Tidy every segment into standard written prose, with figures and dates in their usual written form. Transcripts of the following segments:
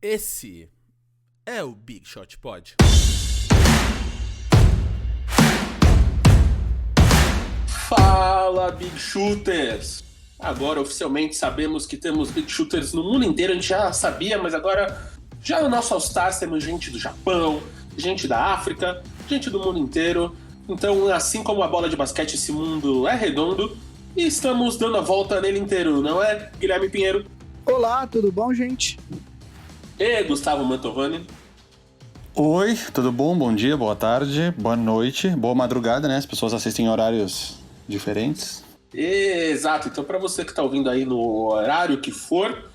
Esse é o Big Shot Pod. Fala, Big Shooters! Agora oficialmente sabemos que temos Big Shooters no mundo inteiro. A gente já sabia, mas agora já no nosso All-Stars temos gente do Japão, gente da África, gente do mundo inteiro. Então, assim como a bola de basquete, esse mundo é redondo e estamos dando a volta nele inteiro, não é, Guilherme Pinheiro? Olá, tudo bom, gente? E Gustavo Mantovani? Oi, tudo bom? Bom dia, boa tarde, boa noite, boa madrugada, né? As pessoas assistem em horários diferentes. Exato, então para você que está ouvindo aí no horário que for,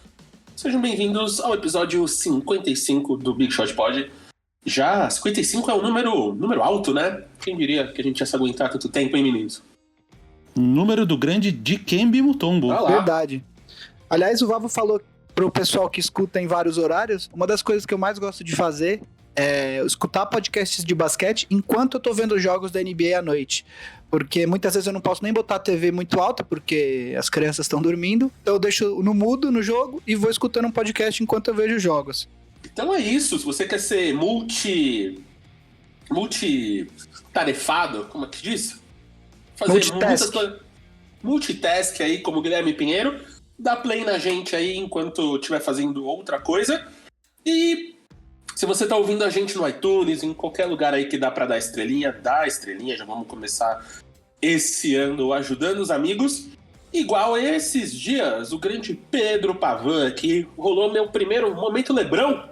sejam bem-vindos ao episódio 55 do Big Shot Pod. Já 55 é um número alto, né? Quem diria que a gente ia se aguentar tanto tempo, hein, meninos? Número do grande Dikembe Mutombo. Verdade. Aliás, o Vavo falou pro pessoal que escuta em vários horários, uma das coisas que eu mais gosto de fazer é escutar podcasts de basquete enquanto eu tô vendo jogos da NBA à noite. Porque muitas vezes eu não posso nem botar a TV muito alta, porque as crianças estão dormindo. Então eu deixo no mudo no jogo e vou escutando um podcast enquanto eu vejo os jogos. Então é isso, se você quer ser multitarefado, como é que diz? Fazer muitas coisas. Multitask aí, como o Guilherme Pinheiro, dá play na gente aí enquanto estiver fazendo outra coisa. E se você tá ouvindo a gente no iTunes, em qualquer lugar aí que dá pra dar estrelinha, dá estrelinha. Já vamos começar esse ano ajudando os amigos. Igual esses dias, o grande Pedro Pavan aqui, rolou meu primeiro momento Lebrão,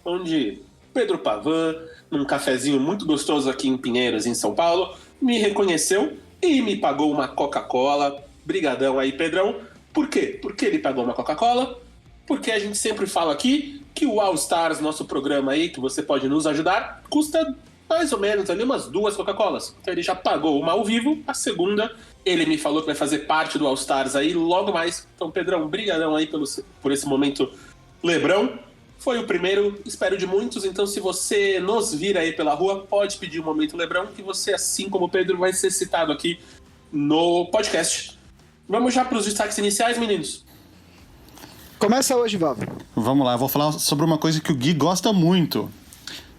onde Pedro Pavan, num cafezinho muito gostoso aqui em Pinheiros, em São Paulo, me reconheceu e me pagou uma Coca-Cola. Brigadão aí, Pedrão. Por quê? Por que ele pagou uma Coca-Cola? Porque a gente sempre fala aqui que o All Stars, nosso programa aí, que você pode nos ajudar, custa mais ou menos ali umas 2 Coca-Colas. Então ele já pagou uma ao vivo, a segunda ele me falou que vai fazer parte do All Stars aí logo mais. Então, Pedrão, brigadão aí por esse momento Lebrão. Foi o primeiro, espero de muitos. Então, se você nos vir aí pela rua, pode pedir o momento Lebrão, que você, assim como o Pedro, vai ser citado aqui no podcast. Vamos já para os destaques iniciais, meninos? Começa hoje, Vavo. Vamos lá, eu vou falar sobre uma coisa que o Gui gosta muito.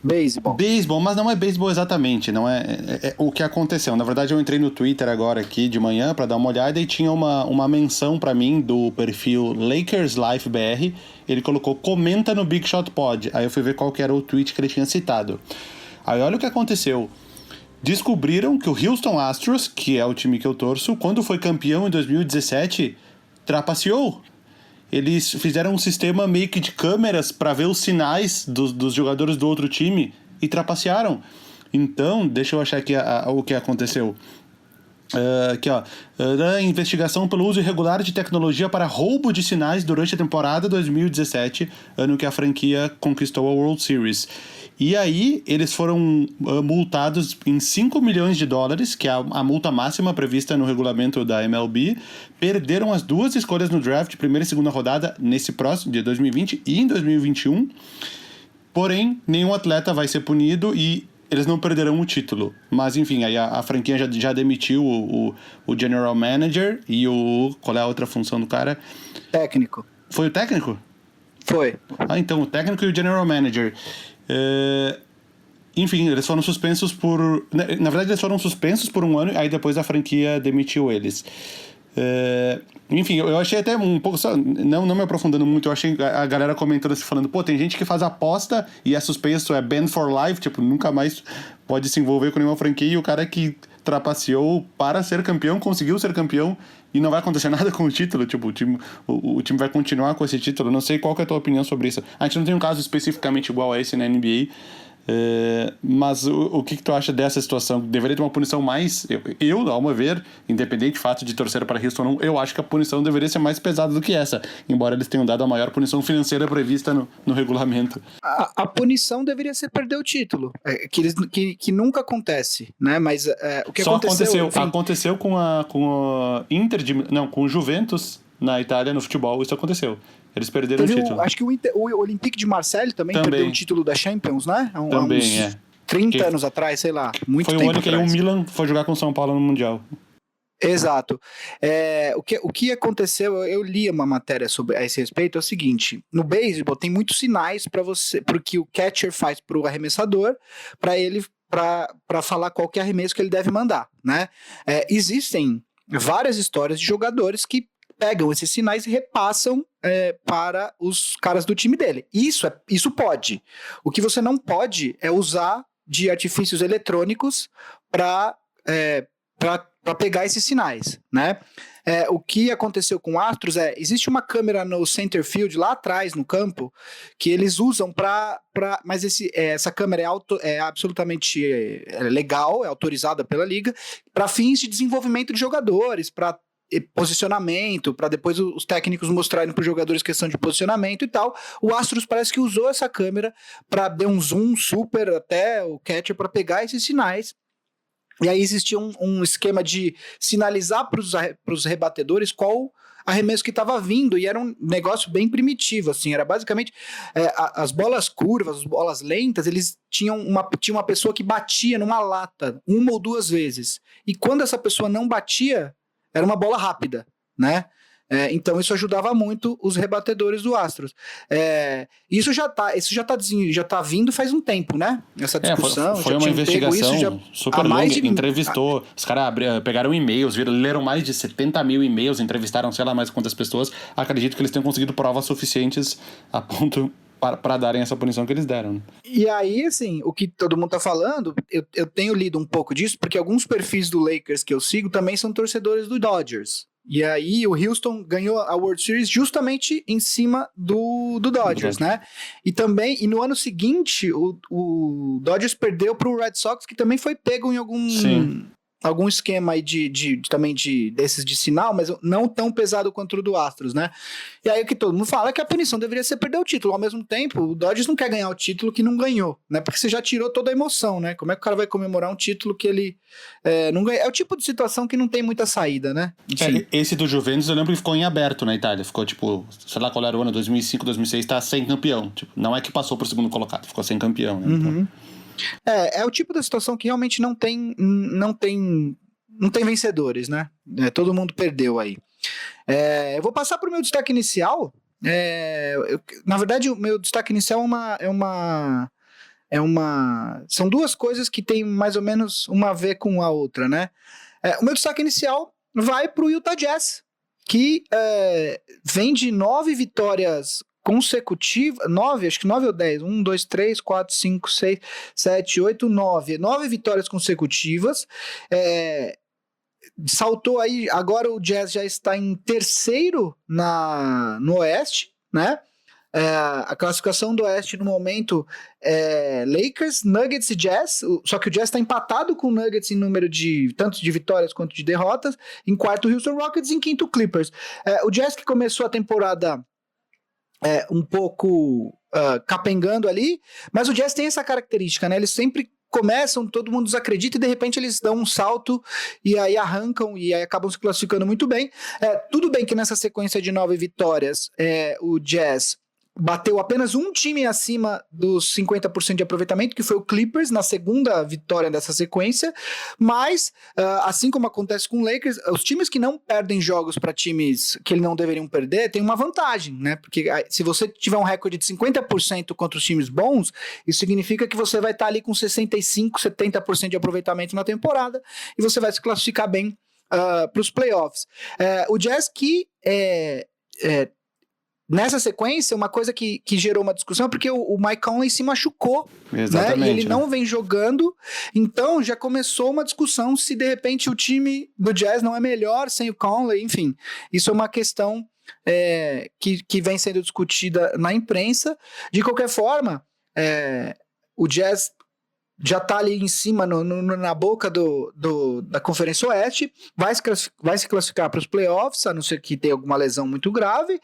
Beisebol, mas não é beisebol exatamente, não é o que aconteceu. Na verdade, eu entrei no Twitter agora aqui de manhã pra dar uma olhada e tinha uma menção pra mim do perfil Lakers Life BR. Ele colocou, comenta no Big Shot Pod. Aí eu fui ver qual que era o tweet que ele tinha citado. Aí olha o que aconteceu. Descobriram que o Houston Astros, que é o time que eu torço, quando foi campeão em 2017, trapaceou. Eles fizeram um sistema meio que de câmeras para ver os sinais dos jogadores do outro time e trapacearam. Então, deixa eu achar aqui o que aconteceu. Aqui, ó. Investigação pelo uso irregular de tecnologia para roubo de sinais durante a temporada 2017, ano que a franquia conquistou a World Series. E aí, eles foram multados em $5 milhões, que é a multa máxima prevista no regulamento da MLB. Perderam as 2 escolhas no draft, primeira e segunda rodada, nesse próximo, de 2020 e em 2021. Porém, nenhum atleta vai ser punido e eles não perderão o título. Mas, enfim, aí a franquia já demitiu o General Manager e qual é a outra função do cara? Técnico. Foi o técnico? Foi. Então, o técnico e o General Manager. Enfim, eles foram suspensos por... Na verdade, eles foram suspensos por 1 ano, aí depois a franquia demitiu eles. Enfim, eu achei até um pouco... Não me aprofundando muito, eu achei a galera comentando assim, falando, pô, tem gente que faz aposta e é suspenso, é banned for life, tipo, nunca mais pode se envolver com nenhuma franquia, e o cara que trapaceou para ser campeão, conseguiu ser campeão, e não vai acontecer nada com o título, tipo, o time vai continuar com esse título. Não sei qual que é a tua opinião sobre isso. A gente não tem um caso especificamente igual a esse na NBA, mas o que tu acha dessa situação? Deveria ter uma punição mais... Eu, ao meu ver, independente do fato de torcer para Houston ou não, eu acho que a punição deveria ser mais pesada do que essa, embora eles tenham dado a maior punição financeira prevista no regulamento. A punição deveria ser perder o título, que nunca acontece, né? Mas o que só aconteceu... Aconteceu com a Inter com o Juventus na Itália, no futebol, isso aconteceu. Eles perderam o título. Acho que o Olympique de Marseille também perdeu o título da Champions, né? Há uns 30 anos atrás, sei lá. Muito tempo atrás. Foi o ano que o Milan foi jogar com o São Paulo no Mundial. Exato. O que aconteceu, eu li uma matéria sobre a esse respeito, é o seguinte: no beisebol tem muitos sinais para que o catcher faz para o arremessador, para falar qual que é o arremesso que ele deve mandar, né? Existem várias histórias de jogadores que pegam esses sinais e repassam para os caras do time dele. Isso pode. O que você não pode é usar de artifícios eletrônicos para pegar esses sinais, né? O que aconteceu com o Astros existe uma câmera no center field lá atrás no campo que eles usam mas essa câmera é absolutamente legal, é autorizada pela liga para fins de desenvolvimento de jogadores, para posicionamento, para depois os técnicos mostrarem para os jogadores questão de posicionamento e tal. O Astros parece que usou essa câmera para dar um zoom super até o catcher para pegar esses sinais. E aí existia um esquema de sinalizar para os rebatedores qual arremesso que estava vindo, e era um negócio bem primitivo, assim, era basicamente as bolas curvas, as bolas lentas, eles tinha uma pessoa que batia numa lata 1 ou 2 vezes, e quando essa pessoa não batia, era uma bola rápida, né? Então isso ajudava muito os rebatedores do Astros. Isso já tá vindo faz um tempo, né? Essa discussão. Foi uma investigação super longa, entrevistou, os caras pegaram e-mails, leram mais de 70 mil e-mails, entrevistaram sei lá mais quantas pessoas. Acredito que eles tenham conseguido provas suficientes a ponto para darem essa punição que eles deram. Né? E aí, assim, o que todo mundo tá falando, eu tenho lido um pouco disso, porque alguns perfis do Lakers que eu sigo também são torcedores do Dodgers. E aí o Houston ganhou a World Series justamente em cima do Dodgers, né? E no ano seguinte, o Dodgers perdeu pro Red Sox, que também foi pego em algum esquema aí também desses de sinal, mas não tão pesado quanto o do Astros, né? E aí o que todo mundo fala é que a punição deveria ser perder o título. Ao mesmo tempo, o Dodgers não quer ganhar o título que não ganhou, né? Porque você já tirou toda a emoção, né? Como é que o cara vai comemorar um título que ele não ganha? É o tipo de situação que não tem muita saída, né? Esse do Juventus eu lembro que ficou em aberto na Itália. Ficou tipo, sei lá qual era o ano, 2005, 2006, tá sem campeão. Tipo, não é que passou pro segundo colocado, ficou sem campeão, né? Uhum. Então... É o tipo da situação que realmente não tem vencedores, né? Todo mundo perdeu aí. Eu vou passar para o meu destaque inicial. Na verdade, o meu destaque inicial são duas coisas que tem mais ou menos uma a ver com a outra, né? O meu destaque inicial vai para o Utah Jazz, que vem de 9 vitórias consecutiva, 9, acho que 9 ou 10, 1, 2, 3, 4, 5, 6, 7, 8, 9 vitórias consecutivas, saltou aí, agora o Jazz já está em terceiro no Oeste, né? A classificação do Oeste no momento é Lakers, Nuggets e Jazz, só que o Jazz está empatado com o Nuggets em número tanto de vitórias quanto de derrotas, em quarto Houston Rockets e em quinto Clippers. O Jazz que começou a temporada um pouco capengando ali, mas o Jazz tem essa característica, né? Eles sempre começam, todo mundo desacredita e de repente eles dão um salto e aí arrancam e aí acabam se classificando muito bem. Tudo bem que nessa sequência de 9 vitórias o Jazz bateu apenas um time acima dos 50% de aproveitamento, que foi o Clippers, na segunda vitória dessa sequência, mas, assim como acontece com o Lakers, os times que não perdem jogos para times que eles não deveriam perder, tem uma vantagem, né? Porque se você tiver um recorde de 50% contra os times bons, isso significa que você vai estar ali com 65%, 70% de aproveitamento na temporada, e você vai se classificar bem para os playoffs. O Jazz que nessa sequência, uma coisa que gerou uma discussão é porque o Mike Conley se machucou, né? E ele não vem jogando, então já começou uma discussão se de repente o time do Jazz não é melhor sem o Conley, enfim. Isso é uma questão que vem sendo discutida na imprensa. De qualquer forma, o Jazz já está ali em cima, na boca da Conferência Oeste, vai se classificar para os playoffs, a não ser que tenha alguma lesão muito grave,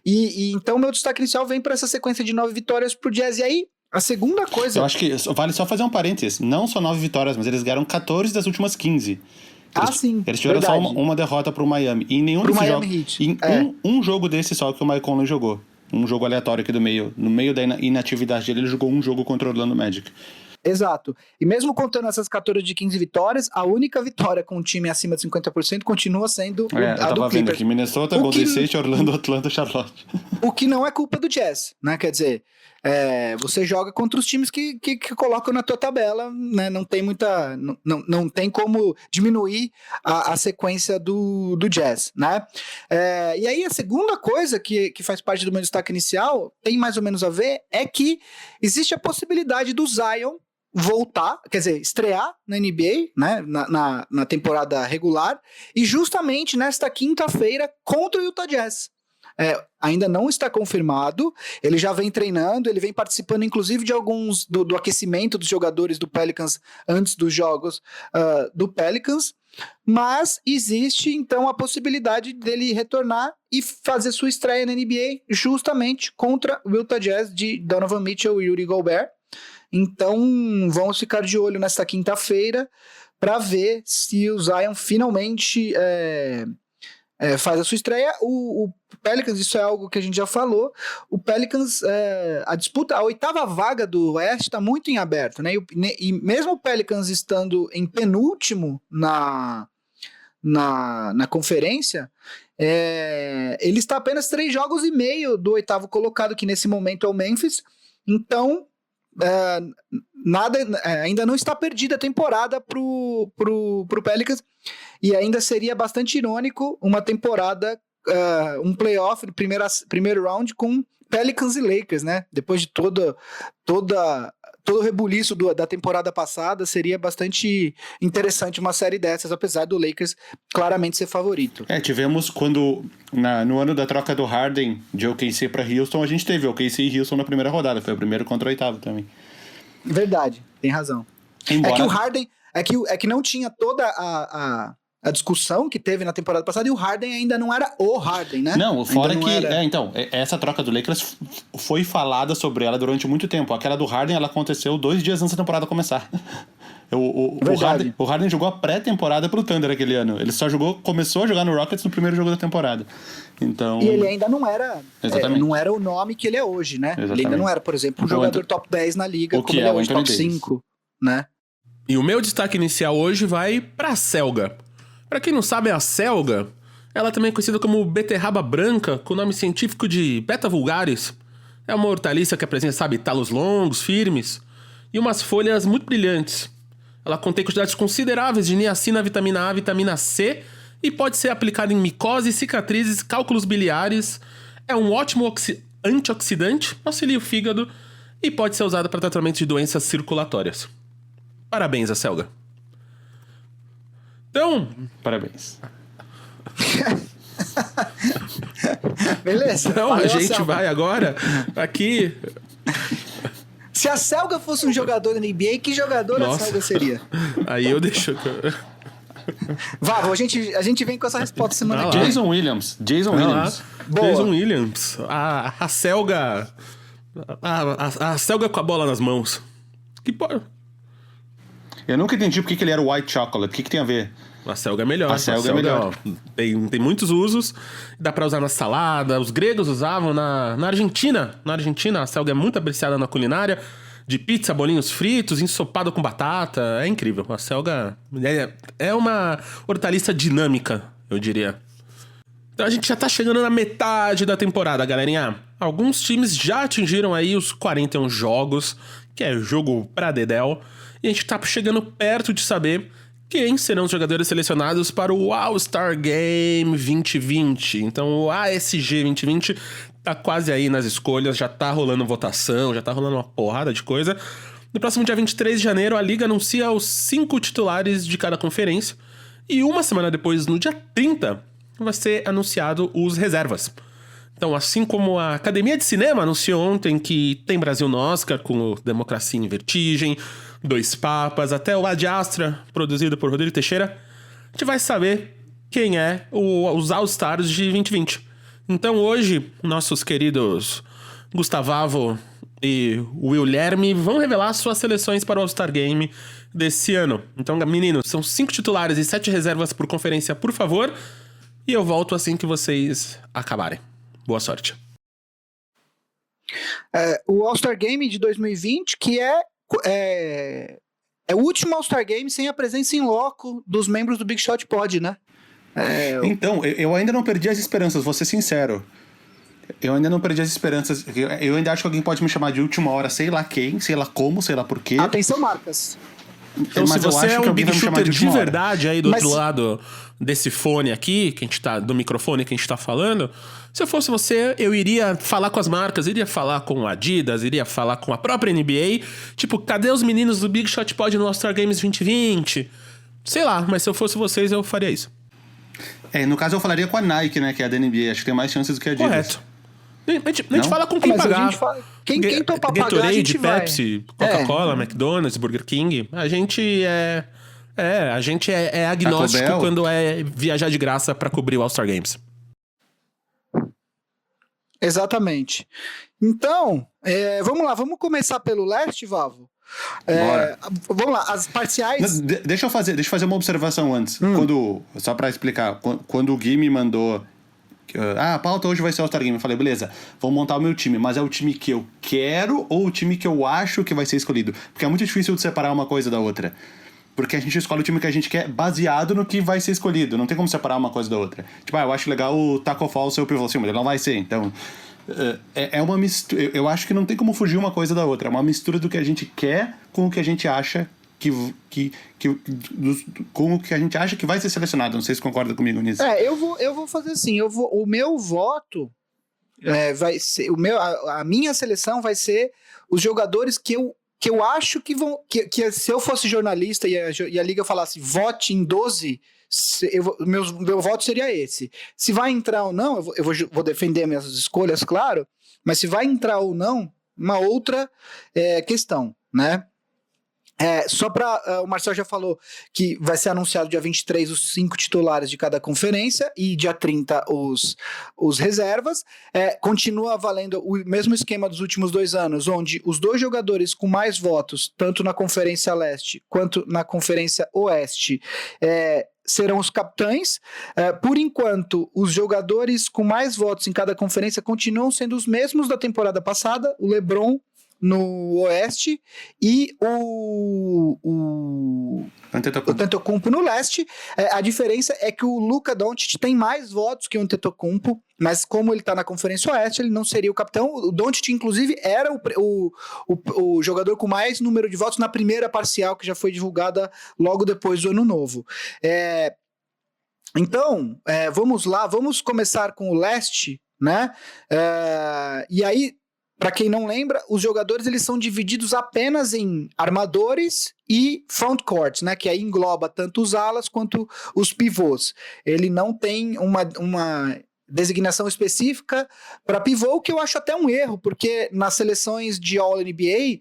e então meu destaque inicial vem para essa sequência de 9 vitórias para o Jazz. E aí, a segunda coisa... Eu acho que vale só fazer um parênteses, não só 9 vitórias, mas eles ganharam 14 das últimas 15. Sim, eles tiveram só uma derrota para o Miami, e em nenhum desses jogos... Um jogo desse só que o Mike Conley jogou, um jogo aleatório aqui do meio, no meio da inatividade dele, ele jogou um jogo contra o Orlando Magic. Exato. E mesmo contando essas 14 de 15 vitórias, a única vitória com um time acima de 50% continua sendo a do Clippers. Vendo aqui, Minnesota, Golden State, Orlando, Atlanta, Charlotte. O que não é culpa do Jazz, né? Quer dizer, você joga contra os times que colocam na tua tabela, né? Não tem muita... Não tem como diminuir a sequência do Jazz, né? E aí a segunda coisa que faz parte do meu destaque inicial, tem mais ou menos a ver, é que existe a possibilidade do Zion voltar, quer dizer, estrear na NBA, né, na temporada regular, e justamente nesta quinta-feira contra o Utah Jazz. Ainda não está confirmado, ele já vem treinando, ele vem participando inclusive de alguns do aquecimento dos jogadores do Pelicans antes dos jogos do Pelicans, mas existe então a possibilidade dele retornar e fazer sua estreia na NBA justamente contra o Utah Jazz de Donovan Mitchell e Rudy Gobert. Então vamos ficar de olho nesta quinta-feira para ver se o Zion finalmente faz a sua estreia. O Pelicans, isso é algo que a gente já falou, o Pelicans, a disputa, a 8ª vaga do Oeste está muito em aberto, né? E mesmo o Pelicans estando em penúltimo na conferência, ele está apenas 3 jogos e meio do 8º colocado, que nesse momento é o Memphis. Então ainda não está perdida a temporada pro Pelicans, e ainda seria bastante irônico uma temporada, um playoff, primeiro round com Pelicans e Lakers, né? Depois de todo o rebuliço da temporada passada, seria bastante interessante uma série dessas, apesar do Lakers claramente ser favorito. Tivemos no ano da troca do Harden de OKC para Houston, a gente teve OKC e Houston na primeira rodada, foi o primeiro contra o 8º também. Verdade, tem razão. Embora... É que o Harden, é que não tinha toda a discussão que teve na temporada passada, e o Harden ainda não era o Harden, né? Não, fora que... essa troca do Lakers foi falada sobre ela durante muito tempo. Aquela do Harden, ela aconteceu 2 dias antes da temporada começar. O Harden jogou a pré-temporada pro Thunder aquele ano. Ele só começou a jogar no Rockets no primeiro jogo da temporada. Então... E ele ainda não era... não era o nome que ele é hoje, né? Exatamente. Ele ainda não era, por exemplo, um jogador top 10 na liga, como ele é hoje, top 5, né? E o meu destaque inicial hoje vai pra Selga. Pra quem não sabe, a Selga, ela também é conhecida como beterraba branca, com o nome científico de Beta vulgaris. É uma hortaliça que apresenta, talos longos, firmes, e umas folhas muito brilhantes. Ela contém quantidades consideráveis de niacina, vitamina A, vitamina C, e pode ser aplicada em micose, cicatrizes, cálculos biliares. É um ótimo antioxidante, auxilia o fígado, e pode ser usada para tratamento de doenças circulatórias. Parabéns, a Selga. Então, parabéns. Beleza. Então, a gente vai agora aqui... Se a Selga fosse um jogador da NBA, que jogador a Selga seria? Aí eu deixo... Vavo, a gente vem com essa resposta semana que vem. Jason Williams. Boa. Jason Williams. A Selga... A Selga com a bola nas mãos. Que pode... Eu nunca entendi por que ele era white chocolate. O que tem a ver? A Selga é melhor. A Selga é melhor. Tem muitos usos. Dá pra usar na salada. Os gregos usavam na Argentina. Na Argentina, a Selga é muito apreciada na culinária. De pizza, bolinhos fritos, ensopado com batata. É incrível. A Selga é uma hortaliça dinâmica, eu diria. Então a gente já tá chegando na metade da temporada, galerinha. Alguns times já atingiram aí os 41 jogos, que é jogo pra dedéu. E a gente tá chegando perto de saber quem serão os jogadores selecionados para o All-Star Game 2020. Então o ASG 2020 tá quase aí nas escolhas, já tá rolando votação, já tá rolando uma porrada de coisa. No próximo dia 23 de janeiro, a Liga anuncia os 5 titulares de cada conferência. E uma semana depois, no dia 30, vai ser anunciado os reservas. Então, assim como a Academia de Cinema anunciou ontem que tem Brasil no Oscar, com o Democracia em Vertigem, Dois Papas, até o Ad Astra, produzido por Rodrigo Teixeira, a gente vai saber quem é os All-Stars de 2020. Então, hoje, nossos queridos Gustavavo e Willerme vão revelar suas seleções para o All-Star Game desse ano. Então, meninos, são 5 titulares e 7 reservas por conferência, por favor. E eu volto assim que vocês acabarem. Boa sorte. O All-Star Game de 2020, que é é o último All-Star Game sem a presença em loco dos membros do Big Shot Pod, né? Então, eu ainda não perdi as esperanças, vou ser sincero. Eu ainda não perdi as esperanças. Eu ainda acho que alguém pode me chamar de última hora, sei lá quem, sei lá como, sei lá por quê. Atenção, marcas. Então, mas se você é um Big Shooter de verdade aí do outro Mas... lado desse fone aqui, que a gente tá, do microfone que a gente tá falando, se eu fosse você, eu iria falar com as marcas, iria falar com a Adidas, iria falar com a própria NBA. Tipo, cadê os meninos do Big Shot Pod no All-Star Games 2020? Sei lá, mas se eu fosse vocês, eu faria isso. No caso eu falaria com a Nike, né, que é a da NBA. Acho que tem mais chances do que a Adidas. Correto. A gente fala com quem pagar. Quem topa pagar, Gatorade, a gente vai. Pepsi, Coca-Cola, McDonald's, Burger King. A gente é agnóstico quando é viajar de graça pra cobrir o All-Star Games. Exatamente. Então, vamos lá, vamos começar pelo leste, Vavo? Vamos lá, as parciais... Deixa eu fazer uma observação antes. Só pra explicar, quando o Gui me mandou... a pauta hoje vai ser o All-Star Game. Eu falei, beleza, vou montar o meu time, mas é o time que eu quero ou o time que eu acho que vai ser escolhido? Porque é muito difícil de separar uma coisa da outra. Porque a gente escolhe o time que a gente quer baseado no que vai ser escolhido. Não tem como separar uma coisa da outra. Tipo, eu acho legal o Taco Fall ser o pivô, assim, mas ele não vai ser. Então, é uma mistura. Eu acho que não tem como fugir uma coisa da outra. É uma mistura do que a gente quer com o que a gente acha com o que a gente acha que vai ser selecionado. Não sei se concorda comigo nisso. Eu vou fazer assim. O meu voto vai ser... a minha seleção vai ser os jogadores que eu acho que vão... Que se eu fosse jornalista e a Liga falasse vote em 12, meu voto seria esse. Se vai entrar ou não, eu vou defender minhas escolhas, claro, mas se vai entrar ou não, uma outra questão, né? Só para... o Marcel já falou que vai ser anunciado dia 23 os 5 titulares de cada conferência e dia 30 os reservas. Continua valendo o mesmo esquema dos últimos 2 anos, onde os 2 jogadores com mais votos, tanto na Conferência Leste quanto na Conferência Oeste, serão os capitães. Por enquanto, os jogadores com mais votos em cada conferência continuam sendo os mesmos da temporada passada, o LeBron no Oeste e o Antetokounmpo no Leste. A diferença é que o Luka Doncic tem mais votos que o Antetokounmpo, mas como ele está na Conferência Oeste, ele não seria o capitão. O Doncic, inclusive, era o jogador com mais número de votos na primeira parcial, que já foi divulgada logo depois do Ano Novo. Então, vamos lá, vamos começar com o Leste, né? E aí, para quem não lembra, os jogadores eles são divididos apenas em armadores e frontcourt, né? Que aí engloba tanto os alas quanto os pivôs. Ele não tem uma designação específica para pivô, que eu acho até um erro, porque nas seleções de All-NBA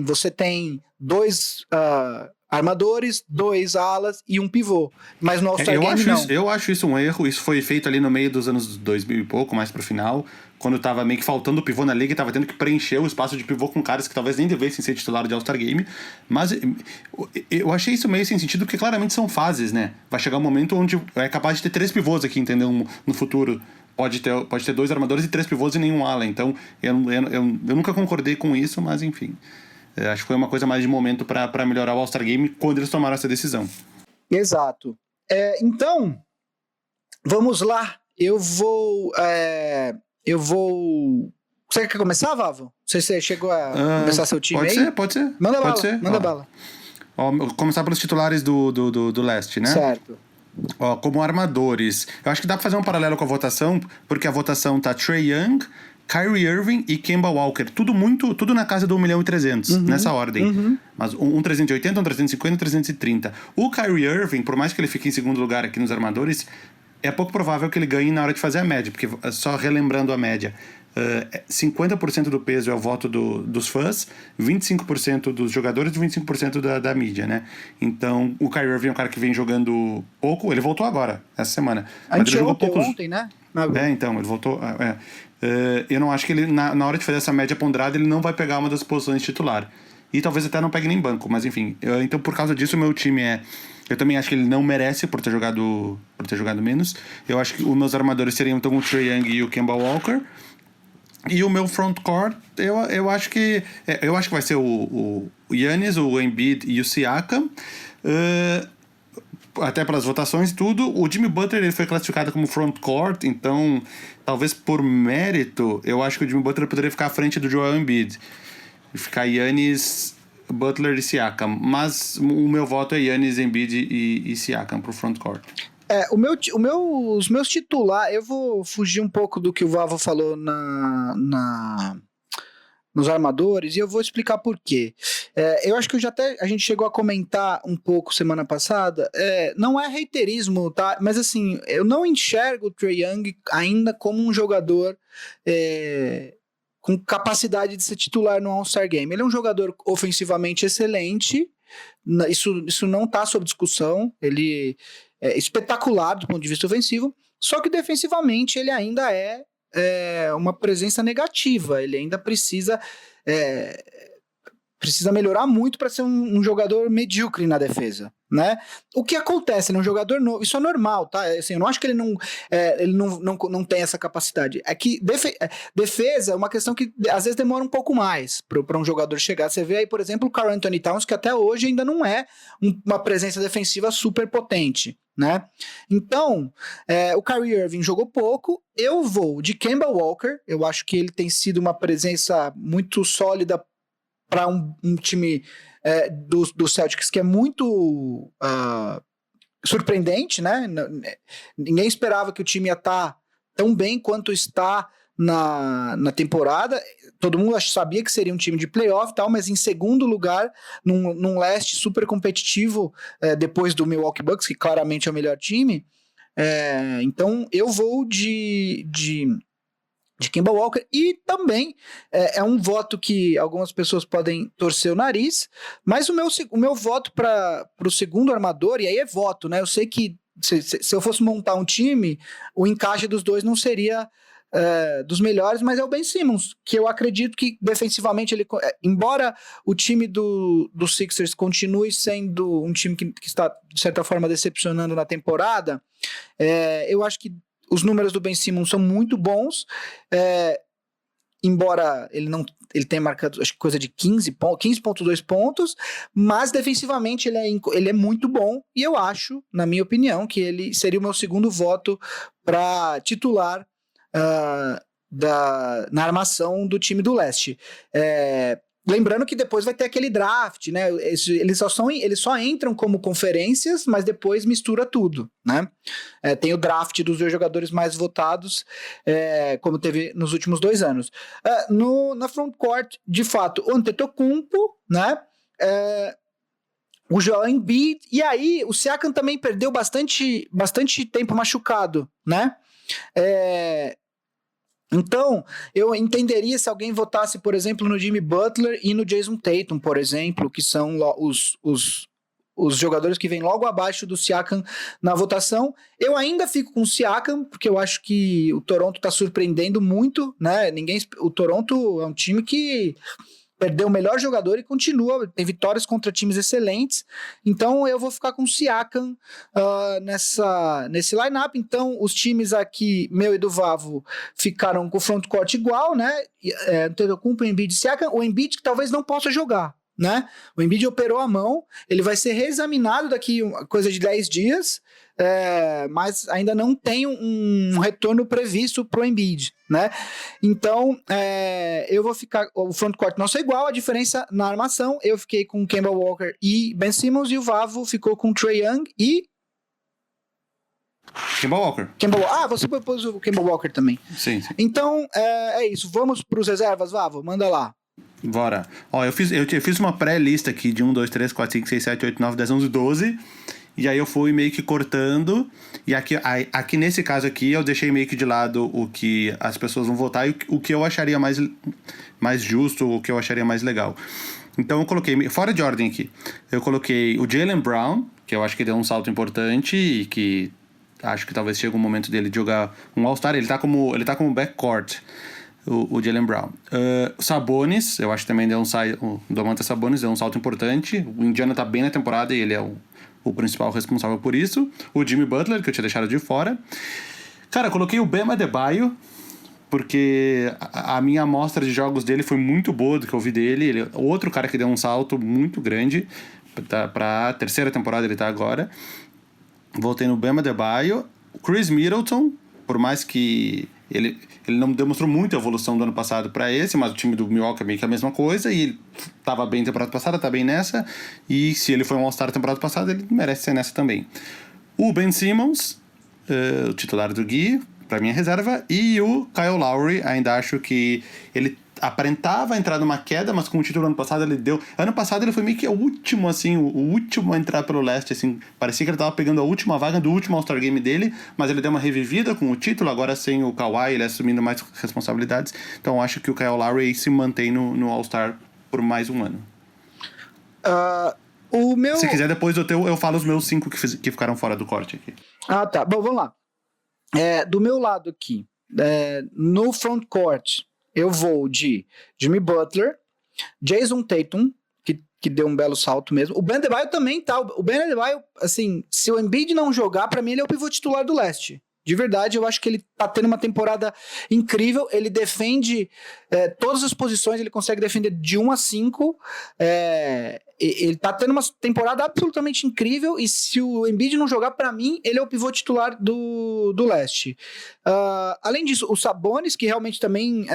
você tem 2 armadores, 2 alas e um pivô. Mas no All-Star Game não. Eu acho isso um erro. Isso foi feito ali no meio dos anos 2000 e pouco, mais pro final, quando tava meio que faltando pivô na liga e tava tendo que preencher o espaço de pivô com caras que talvez nem devessem ser titular de All-Star Game. Mas eu achei isso meio sem sentido, porque claramente são fases, né? Vai chegar um momento onde é capaz de ter 3 pivôs aqui, entendeu? No futuro. Pode ter 2 armadores e 3 pivôs e nenhum ala. Então, eu nunca concordei com isso, mas enfim. Acho que foi uma coisa mais de momento para melhorar o All-Star Game quando eles tomaram essa decisão. Exato. Então, vamos lá. Eu vou... Você quer começar, Vavo? Não sei se você chegou a começar seu time aí. Pode ser. Manda bala. Começar pelos titulares do Leste, né? Certo. Como armadores, eu acho que dá pra fazer um paralelo com a votação, porque a votação tá Trae Young, Kyrie Irving e Kemba Walker. Tudo na casa do 1.300.000, nessa ordem. Mas um 380, um 350, um 330. O Kyrie Irving, por mais que ele fique em segundo lugar aqui nos armadores, é pouco provável que ele ganhe na hora de fazer a média, porque só relembrando a média, 50% do peso é o voto dos fãs, 25% dos jogadores e 25% da mídia, né? Então, o Kyrie Irving é um cara que vem jogando pouco, ele voltou agora, essa semana. A gente jogou ontem, né? Então, ele voltou... eu não acho que ele, na hora de fazer essa média ponderada, ele não vai pegar uma das posições titular. E talvez até não pegue nem banco, mas enfim. Então, por causa disso, o meu time eu também acho que ele não merece por ter jogado menos. Eu acho que os meus armadores seriam então o Trae Young e o Kemba Walker. E o meu frontcourt, eu acho que vai ser o Giannis, o Embiid e o Siakam. Até pelas votações e tudo. O Jimmy Butler ele foi classificado como frontcourt, então talvez por mérito eu acho que o Jimmy Butler poderia ficar à frente do Joel Embiid, ficar Giannis, Butler e Siakam, mas o meu voto é Giannis, Embiid e Siakam pro frontcourt. Os meus titulares, eu vou fugir um pouco do que o Vavo falou nos armadores, e eu vou explicar por quê. Eu acho que a gente chegou a comentar um pouco semana passada, não é reiterismo, tá? Mas assim, eu não enxergo o Trae Young ainda como um jogador com capacidade de ser titular no All-Star Game. Ele é um jogador ofensivamente excelente, isso não está sob discussão, ele é espetacular do ponto de vista ofensivo, só que defensivamente ele ainda é uma presença negativa, ele ainda precisa melhorar muito para ser um jogador medíocre na defesa, né? O que acontece, ele é um jogador novo, isso é normal, tá? Assim, eu não acho que ele não tem essa capacidade. É que defesa é uma questão que às vezes demora um pouco mais para um jogador chegar. Você vê aí, por exemplo, o Karl Anthony Towns, que até hoje ainda não é uma presença defensiva super potente, né? Então, o Kyrie Irving jogou pouco, eu vou de Kemba Walker, eu acho que ele tem sido uma presença muito sólida para um time do Celtics que é muito surpreendente, né? Ninguém esperava que o time ia estar tão bem quanto está na temporada. Todo mundo sabia que seria um time de playoff e tal, mas em segundo lugar, num leste super competitivo, depois do Milwaukee Bucks, que claramente é o melhor time. Então eu vou de Kemba Walker, e também é um voto que algumas pessoas podem torcer o nariz, mas o meu voto para o segundo armador, e aí é voto, né? Eu sei que se eu fosse montar um time, o encaixe dos dois não seria dos melhores, mas é o Ben Simmons, que eu acredito que defensivamente embora o time do Sixers continue sendo um time que está, de certa forma, decepcionando na temporada, eu acho que os números do Ben Simmons são muito bons, embora ele tenha marcado, acho que coisa de 15,2 pontos, mas defensivamente ele é muito bom, e eu acho, na minha opinião, que ele seria o meu segundo voto para titular na armação do time do leste. Lembrando que depois vai ter aquele draft, né? Eles só entram como conferências, mas depois mistura tudo, né? Tem o draft dos dois jogadores mais votados, como teve nos últimos 2 anos. Na frontcourt, de fato, o Antetokounmpo, né? O Joel Embiid, e aí o Siakam também perdeu bastante tempo machucado, né? Então, eu entenderia se alguém votasse, por exemplo, no Jimmy Butler e no Jason Tatum, por exemplo, que são os jogadores que vêm logo abaixo do Siakam na votação. Eu ainda fico com o Siakam, porque eu acho que o Toronto está surpreendendo muito, né? O Toronto é um time que perdeu o melhor jogador e continua, tem vitórias contra times excelentes, então eu vou ficar com o Siakam nesse line-up. Então os times aqui, meu e do Vavo, ficaram com o frontcourt igual, né? Antetokounmpo, Embiid e Siakam. O Embiid que talvez não possa jogar, né? O Embiid operou a mão, ele vai ser reexaminado daqui coisa de 10 dias, mas ainda não tem um retorno previsto pro Embiid, né? Então, eu vou ficar... O frontcourt nosso é igual, a diferença na armação, eu fiquei com Kemba Walker e Ben Simmons, e o Vavo ficou com Trae Young e... Kemba Walker. Você propôs o Kemba Walker também. Sim. Então, é isso. Vamos pros reservas, Vavo? Manda lá. Bora. Ó, eu fiz uma pré-lista aqui de 1, 2, 3, 4, 5, 6, 7, 8, 9, 10, 11, 12. E aí eu fui meio que cortando. E aqui nesse caso aqui, eu deixei meio que de lado o que as pessoas vão votar e o que eu acharia mais justo, o que eu acharia mais legal. Então eu coloquei, fora de ordem aqui, eu coloquei o Jaylen Brown, que eu acho que deu um salto importante e que acho que talvez chegue um momento dele de jogar um All-Star. Ele tá como backcourt, o Jaylen Brown. Sabonis, eu acho que também o Domantas Sabonis deu um salto importante. O Indiana tá bem na temporada e ele é o principal responsável por isso. O Jimmy Butler, que eu tinha deixado de fora. Cara, eu coloquei o Bam Adebayo, porque a minha amostra de jogos dele foi muito boa do que eu vi dele. Ele é outro cara que deu um salto muito grande pra terceira temporada ele tá agora. Voltei no Bam Adebayo. O Chris Middleton, por mais que ele não demonstrou muita evolução do ano passado para esse, mas o time do Milwaukee é meio que a mesma coisa, e ele tava bem temporada passada, tá bem nessa, e se ele foi um All-Star temporada passada, ele merece ser nessa também. O Ben Simmons, o titular do Gui, pra minha reserva, e o Kyle Lowry, ainda acho que ele aparentava entrar numa queda, mas com o título ano passado ele deu... Ano passado ele foi meio que o último, assim, o último a entrar pelo leste, assim, parecia que ele tava pegando a última vaga do último All-Star Game dele, mas ele deu uma revivida com o título, agora sem o Kawhi, ele assumindo mais responsabilidades, então acho que o Kyle Lowry se mantém no All-Star por mais um ano. Se quiser, depois eu falo os meus 5 que ficaram fora do corte aqui. Ah, tá. Bom, vamos lá. Do meu lado aqui, no frontcourt, eu vou de Jimmy Butler, Jason Tatum, que deu um belo salto mesmo. O Ben Adebayo também tá. O Ben Adebayo, assim, se o Embiid não jogar, pra mim ele é o pivô titular do leste. De verdade, eu acho que ele tá tendo uma temporada incrível. Ele defende todas as posições, ele consegue defender de 1 a 5. Ele tá tendo uma temporada absolutamente incrível, e se o Embiid não jogar, pra mim, ele é o pivô titular do leste. Além disso, o Sabonis, que realmente também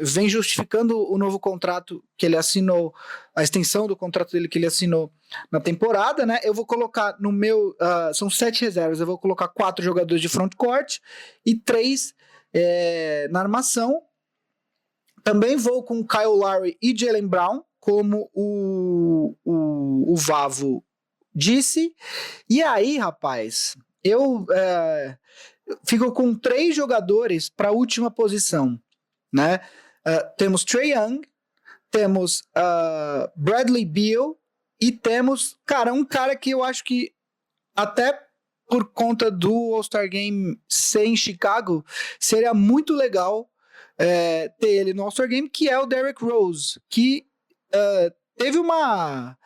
vem justificando o novo contrato que ele assinou, a extensão do contrato dele que ele assinou na temporada, né? Eu vou colocar no meu... são 7 reservas, eu vou colocar 4 jogadores de frontcourt e 3 na armação. Também vou com Kyle Lowry e Jaylen Brown, como o Vavo disse. E aí, rapaz, eu fico com 3 jogadores para a última posição, né? Temos Trae Young, temos Bradley Beal e temos, um cara que eu acho que até por conta do All-Star Game ser em Chicago, seria muito legal ter ele no All-Star Game, que é o Derrick Rose, que teve uma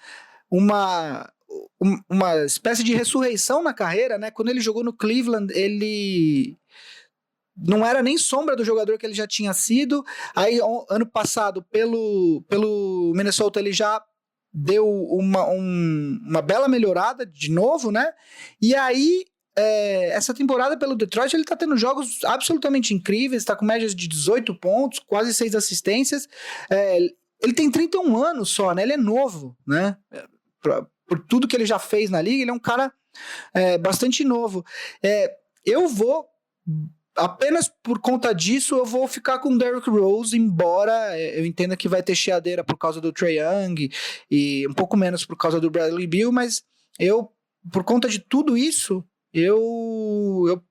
espécie de ressurreição na carreira, né? Quando ele jogou no Cleveland, ele não era nem sombra do jogador que ele já tinha sido. Aí, ano passado, pelo Minnesota, ele já deu uma bela melhorada de novo, né? E aí, essa temporada pelo Detroit, ele tá tendo jogos absolutamente incríveis, tá com médias de 18 pontos, quase 6 assistências. Ele tem 31 anos só, né? Ele é novo, né? Por tudo que ele já fez na liga, ele é um cara bastante novo. Eu vou, apenas por conta disso, eu vou ficar com o Derrick Rose, embora eu entenda que vai ter chiadeira por causa do Trae Young e um pouco menos por causa do Bradley Beal, mas por conta de tudo isso, eu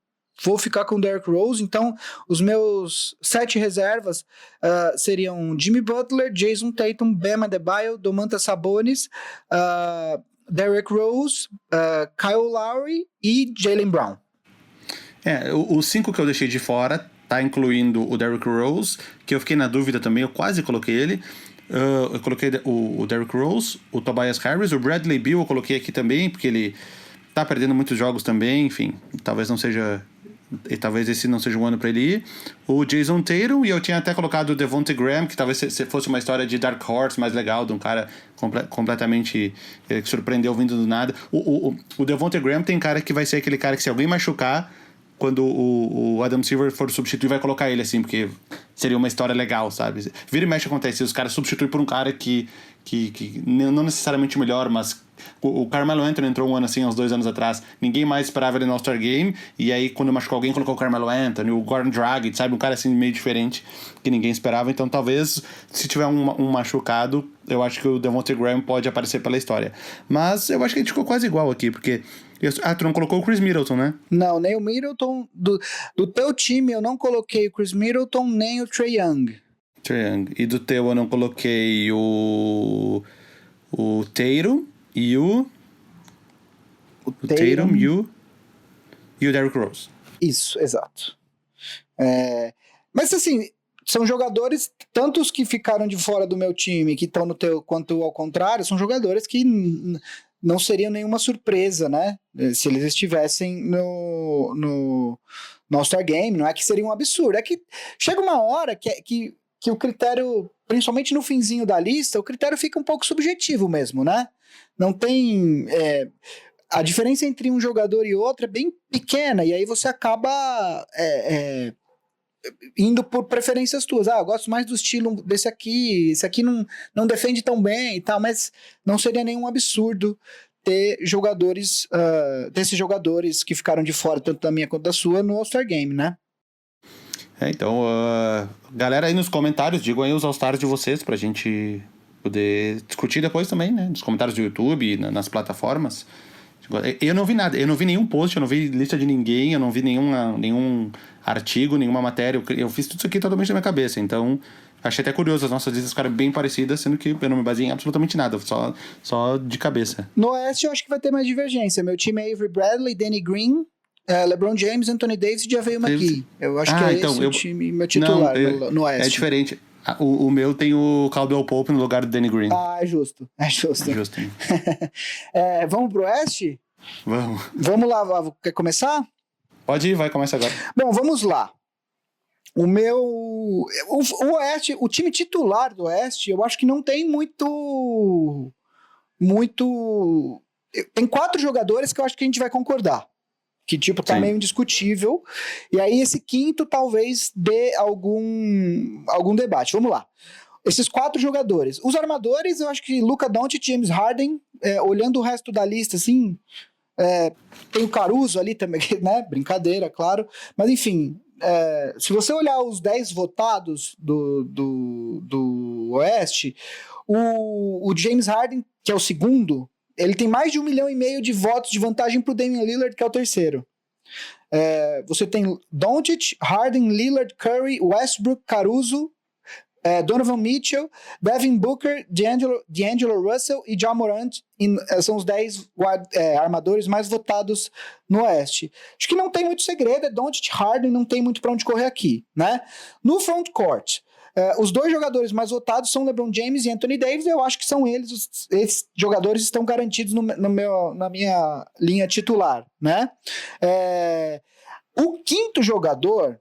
vou ficar com o Derrick Rose. Então, os meus 7 reservas seriam Jimmy Butler, Jason Tatum, Bam Adebayo, Domantas Sabonis, Derrick Rose, Kyle Lowry e Jaylen Brown. Os 5 que eu deixei de fora, tá incluindo o Derrick Rose, que eu fiquei na dúvida também, eu quase coloquei ele. Eu coloquei o Derrick Rose, o Tobias Harris, o Bradley Beal eu coloquei aqui também, porque ele tá perdendo muitos jogos também, enfim, talvez esse não seja um ano para ele ir. O Jason Tatum, e eu tinha até colocado o Devonte Graham, que talvez fosse uma história de Dark Horse mais legal, de um cara completamente que surpreendeu vindo do nada. O Devonte Graham tem cara que vai ser aquele cara que, se alguém machucar, quando o Adam Silver for substituir, vai colocar ele assim, porque seria uma história legal, sabe? Vira e mexe acontece, os caras substituem por um cara que não necessariamente melhor, mas o Carmelo Anthony entrou um ano assim, uns 2 anos atrás, ninguém mais esperava ele no All-Star Game, e aí quando machucou alguém, colocou o Carmelo Anthony, o Goran Dragic, sabe? Um cara assim meio diferente, que ninguém esperava. Então talvez, se tiver um machucado, eu acho que o Devonte Graham pode aparecer pela história. Mas eu acho que a gente ficou quase igual aqui, porque... tu não colocou o Chris Middleton, né? Não, nem o Middleton. Do teu time, eu não coloquei o Chris Middleton, nem o Trae Young. E do teu, eu não coloquei o Tatum e o Tatum e o Derrick Rose. Isso, exato. Mas assim, são jogadores, tanto os que ficaram de fora do meu time, que estão no teu, quanto ao contrário, são jogadores que não seriam nenhuma surpresa, né? Se eles estivessem no no All-Star Game, não é que seria um absurdo, é que chega uma hora que o critério, principalmente no finzinho da lista, o critério fica um pouco subjetivo mesmo, né? Não tem... a diferença entre um jogador e outro é bem pequena, e aí você acaba indo por preferências tuas. Eu gosto mais do estilo desse aqui, esse aqui não defende tão bem e tal, mas não seria nenhum absurdo ter jogadores, desses jogadores que ficaram de fora, tanto da minha quanto da sua, no All-Star Game, né? Então, galera aí nos comentários, digam aí os All-Stars de vocês pra gente poder discutir depois também, né? Nos comentários do YouTube, nas plataformas. Eu não vi nada, eu não vi nenhum post, eu não vi lista de ninguém, eu não vi nenhum artigo, nenhuma matéria. Eu fiz tudo isso aqui totalmente na minha cabeça, então achei até curioso, as nossas listas ficaram bem parecidas, sendo que eu não me baseei em absolutamente nada, só de cabeça. No Oeste eu acho que vai ter mais divergência. Meu time é Avery Bradley, Danny Green, LeBron James, Anthony Davis e JaVale McGee. Eu acho que então, esse o time, meu titular no Oeste. É diferente. O meu tem o Caldwell Pope no lugar do Danny Green. É justo. Vamos pro Oeste? Vamos lá, Vavo. Quer começar? Pode ir, vai, começa agora. Bom, vamos lá. O Oeste, o time titular do Oeste, eu acho que não tem muito... Tem 4 jogadores que eu acho que a gente vai concordar. Que, tá meio indiscutível. E aí, esse quinto talvez dê algum debate. Vamos lá. Esses 4 jogadores. Os armadores, eu acho que Luka Doncic, James Harden, olhando o resto da lista, assim, tem o Caruso ali também, né? Brincadeira, claro. Mas, enfim, se você olhar os 10 votados do Oeste, o James Harden, que é o segundo, ele tem mais de 1,5 milhão de votos de vantagem pro Damian Lillard, que é o terceiro. Você tem Doncic, Harden, Lillard, Curry, Westbrook, Caruso, Donovan Mitchell, Devin Booker, D'Angelo Russell e Ja Morant são os 10 armadores mais votados no Oeste. Acho que não tem muito segredo, Doncic, Harden, não tem muito para onde correr aqui, né? No frontcourt, os 2 jogadores mais votados são LeBron James e Anthony Davis. Eu acho que são esses jogadores estão garantidos na minha linha titular, né? O quinto jogador,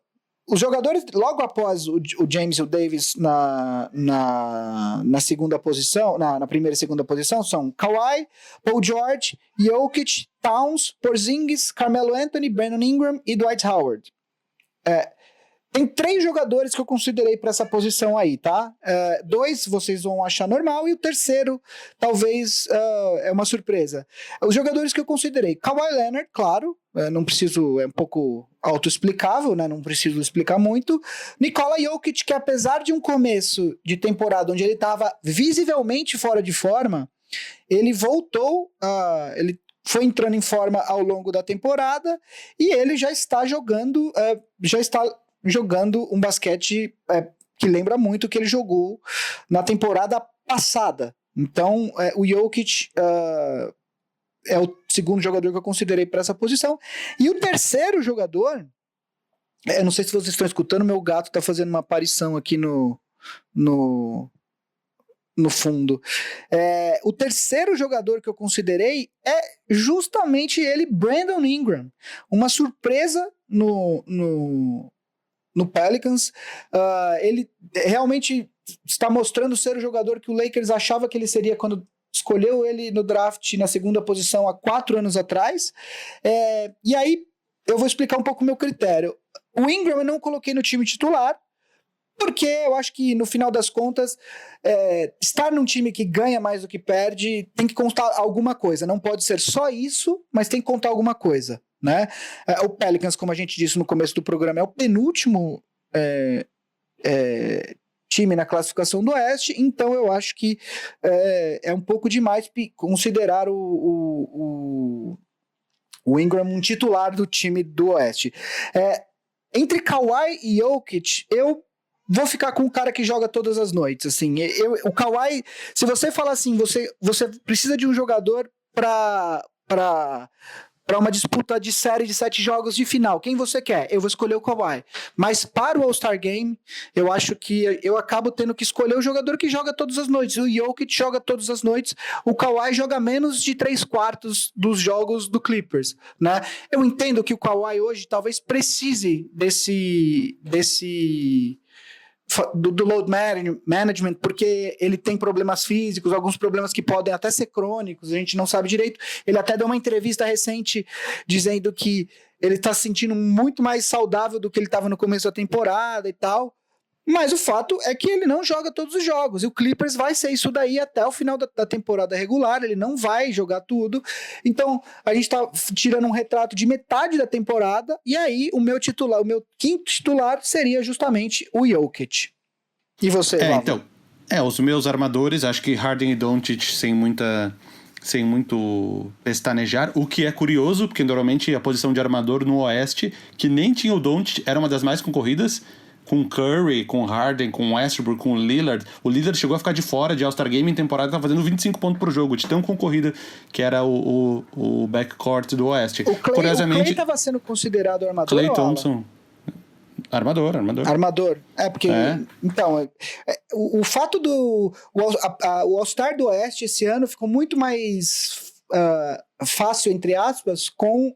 os jogadores logo após o James e o Davis na segunda posição, na primeira e segunda posição, são Kawhi, Paul George, Jokic, Towns, Porzingis, Carmelo Anthony, Brandon Ingram e Dwight Howard. Tem 3 jogadores que eu considerei para essa posição aí, tá? 2 vocês vão achar normal e o terceiro talvez é uma surpresa. Os jogadores que eu considerei: Kawhi Leonard, claro, não preciso, é um pouco autoexplicável, né? Não preciso explicar muito. Nikola Jokic, que apesar de um começo de temporada onde ele estava visivelmente fora de forma, ele voltou, ele foi entrando em forma ao longo da temporada e ele já está jogando um basquete que lembra muito o que ele jogou na temporada passada. Então, o Jokic é o segundo jogador que eu considerei para essa posição. E o terceiro jogador, eu não sei se vocês estão escutando, meu gato está fazendo uma aparição aqui no fundo. O terceiro jogador que eu considerei é justamente ele, Brandon Ingram. Uma surpresa no Pelicans. Ele realmente está mostrando ser o jogador que o Lakers achava que ele seria quando escolheu ele no draft na segunda posição há 4 anos atrás. E aí eu vou explicar um pouco o meu critério. O Ingram eu não coloquei no time titular, porque eu acho que no final das contas estar num time que ganha mais do que perde tem que contar alguma coisa. Não pode ser só isso, mas tem que contar alguma coisa, né? O Pelicans, como a gente disse no começo do programa, é o penúltimo time na classificação do Oeste, então eu acho que é um pouco demais considerar o Ingram um titular do time do Oeste. Entre Kawhi e Jokic, eu vou ficar com o cara que joga todas as noites, assim. O Kawhi, se você falar assim, você precisa de um jogador para para uma disputa de série de 7 jogos de final. Quem você quer? Eu vou escolher o Kawhi. Mas para o All-Star Game, eu acho que eu acabo tendo que escolher o jogador que joga todas as noites. O Jokic joga todas as noites, o Kawhi joga menos de 3/4 dos jogos do Clippers, né? Eu entendo que o Kawhi hoje talvez precise do load management, porque ele tem problemas físicos, alguns problemas que podem até ser crônicos, a gente não sabe direito. Ele até deu uma entrevista recente dizendo que ele está se sentindo muito mais saudável do que ele estava no começo da temporada e tal, mas o fato é que ele não joga todos os jogos, e o Clippers vai ser isso daí até o final da temporada regular, ele não vai jogar tudo, então a gente está tirando um retrato de metade da temporada, e aí o meu quinto titular seria justamente o Jokic. E você, Vavo? Então, os meus armadores, acho que Harden e Doncic sem muito pestanejar, o que é curioso, porque normalmente a posição de armador no Oeste, que nem tinha o Doncic, era uma das mais concorridas, com Curry, com Harden, com Westbrook, com Lillard. O Lillard chegou a ficar de fora de All-Star Game em temporada, estava fazendo 25 pontos por jogo, de tão concorrida que era o backcourt do Oeste. O Clay estava sendo considerado armador? Clay Thompson. Armador. Armador. Porque... Então, o fato do... O All-Star do Oeste esse ano ficou muito mais fácil, entre aspas, com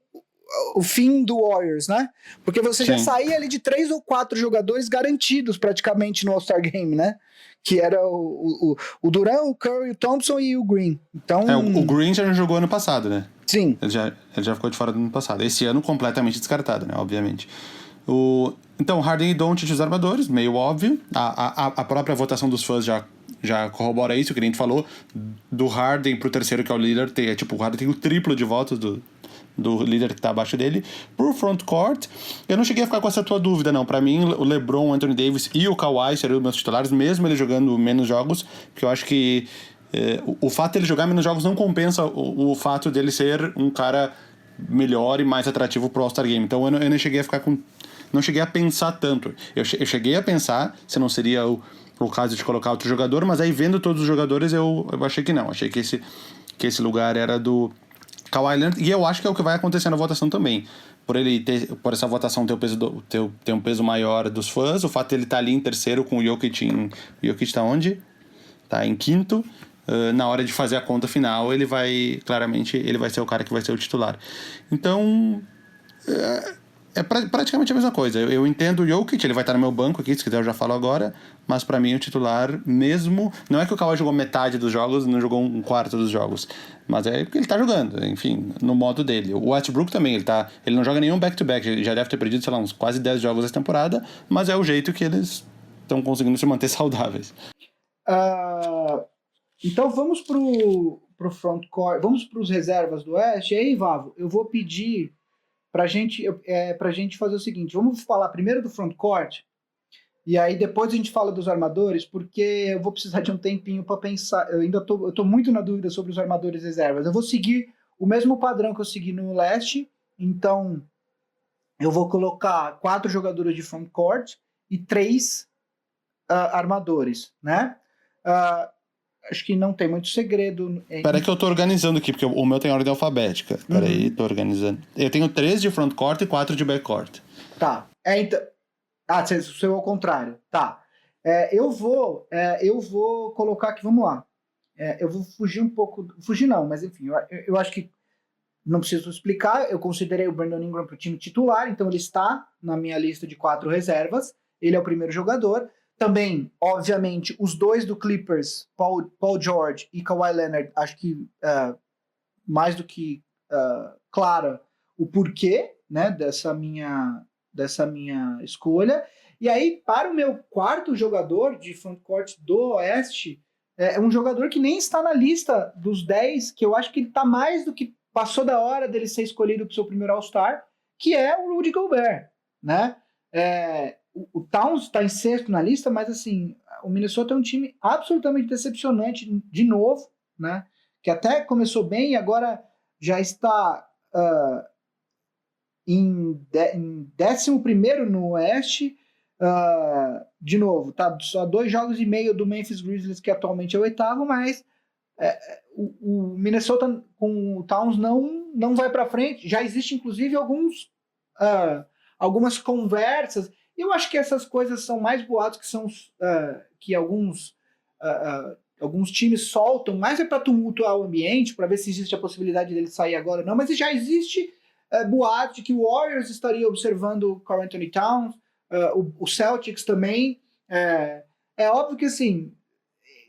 o fim do Warriors, né? Porque você já saía ali de 3 ou 4 jogadores garantidos praticamente no All-Star Game, né? Que era o Durant, o Curry, o Thompson e o Green. Então... o Green já jogou ano passado, né? Sim. Ele já ficou de fora do ano passado. Esse ano completamente descartado, né? Obviamente. Então, Harden e Doncic os armadores, meio óbvio. A própria votação dos fãs já corrobora isso, que a gente falou. Do Harden pro terceiro, que é o Lillard, o Harden tem o triplo de votos do líder que tá abaixo dele. Por frontcourt, eu não cheguei a ficar com essa tua dúvida, não. Pra mim, o LeBron, o Anthony Davis e o Kawhi seriam os meus titulares, mesmo ele jogando menos jogos, porque eu acho que o fato dele jogar menos jogos não compensa o fato dele ser um cara melhor e mais atrativo pro All-Star Game. Então eu não cheguei a ficar com... Não cheguei a pensar tanto. Eu cheguei a pensar se não seria o caso de colocar outro jogador, mas aí vendo todos os jogadores eu achei que não. Achei que esse lugar era do Kawhi Leonard, e eu acho que é o que vai acontecer na votação também. Por essa votação ter um peso maior dos fãs, o fato de ele estar ali em terceiro com o Jokic. O Jokic está onde? Está em quinto. Na hora de fazer a conta final, ele vai ser o cara que vai ser o titular. Então, é praticamente a mesma coisa. Eu entendo o Jokic, ele vai estar no meu banco aqui, se quiser eu já falo agora, mas pra mim o titular mesmo... Não é que o Kawhi jogou metade dos jogos, não jogou um quarto dos jogos, mas é porque ele tá jogando, enfim, no modo dele. O Westbrook também, ele não joga nenhum back-to-back, ele já deve ter perdido, sei lá, uns quase 10 jogos essa temporada, mas é o jeito que eles estão conseguindo se manter saudáveis. Então vamos pro frontcourt, vamos pros reservas do Oeste. E aí, Vavo, eu vou pedir pra gente fazer o seguinte, vamos falar primeiro do frontcourt, e aí depois a gente fala dos armadores, porque eu vou precisar de um tempinho para pensar. Eu tô muito na dúvida sobre os armadores reservas. Eu vou seguir o mesmo padrão que eu segui no Leste, então eu vou colocar 4 jogadores de frontcourt e 3 armadores, né? Acho que não tem muito segredo. Peraí que eu tô organizando aqui, porque o meu tem ordem alfabética. Peraí, tô organizando. Eu tenho 3 de frontcourt e 4 de backcourt. Tá. Então... o seu ao contrário. Tá. Eu vou colocar aqui, vamos lá. Eu vou fugir um pouco... Fugir não, mas enfim, eu acho que não preciso explicar. Eu considerei o Brandon Ingram para o time titular, então ele está na minha lista de 4 reservas. Ele é o primeiro jogador. Também, obviamente, os 2 do Clippers, Paul George e Kawhi Leonard, acho que mais do que clara o porquê, né, dessa minha escolha. E aí, para o meu quarto jogador de frontcourt do Oeste, é um jogador que nem está na lista dos 10, que eu acho que ele está mais do que passou da hora dele ser escolhido para o seu primeiro All-Star, que é o Rudy Gobert, né? O Towns está em sexto na lista, mas assim, o Minnesota é um time absolutamente decepcionante de novo, né? Que até começou bem e agora já está em 11º no Oeste. De novo, tá só 2 jogos e meio do Memphis Grizzlies, que atualmente é o 8º, mas o Minnesota com o Towns não vai para frente. Já existe, inclusive, algumas conversas. Eu acho que essas coisas são mais boatos que alguns times soltam, mais é para tumultuar o ambiente, para ver se existe a possibilidade dele sair agora ou não, mas já existe boato de que o Warriors estaria observando o Karl Anthony Towns, o Celtics também. É óbvio que, assim,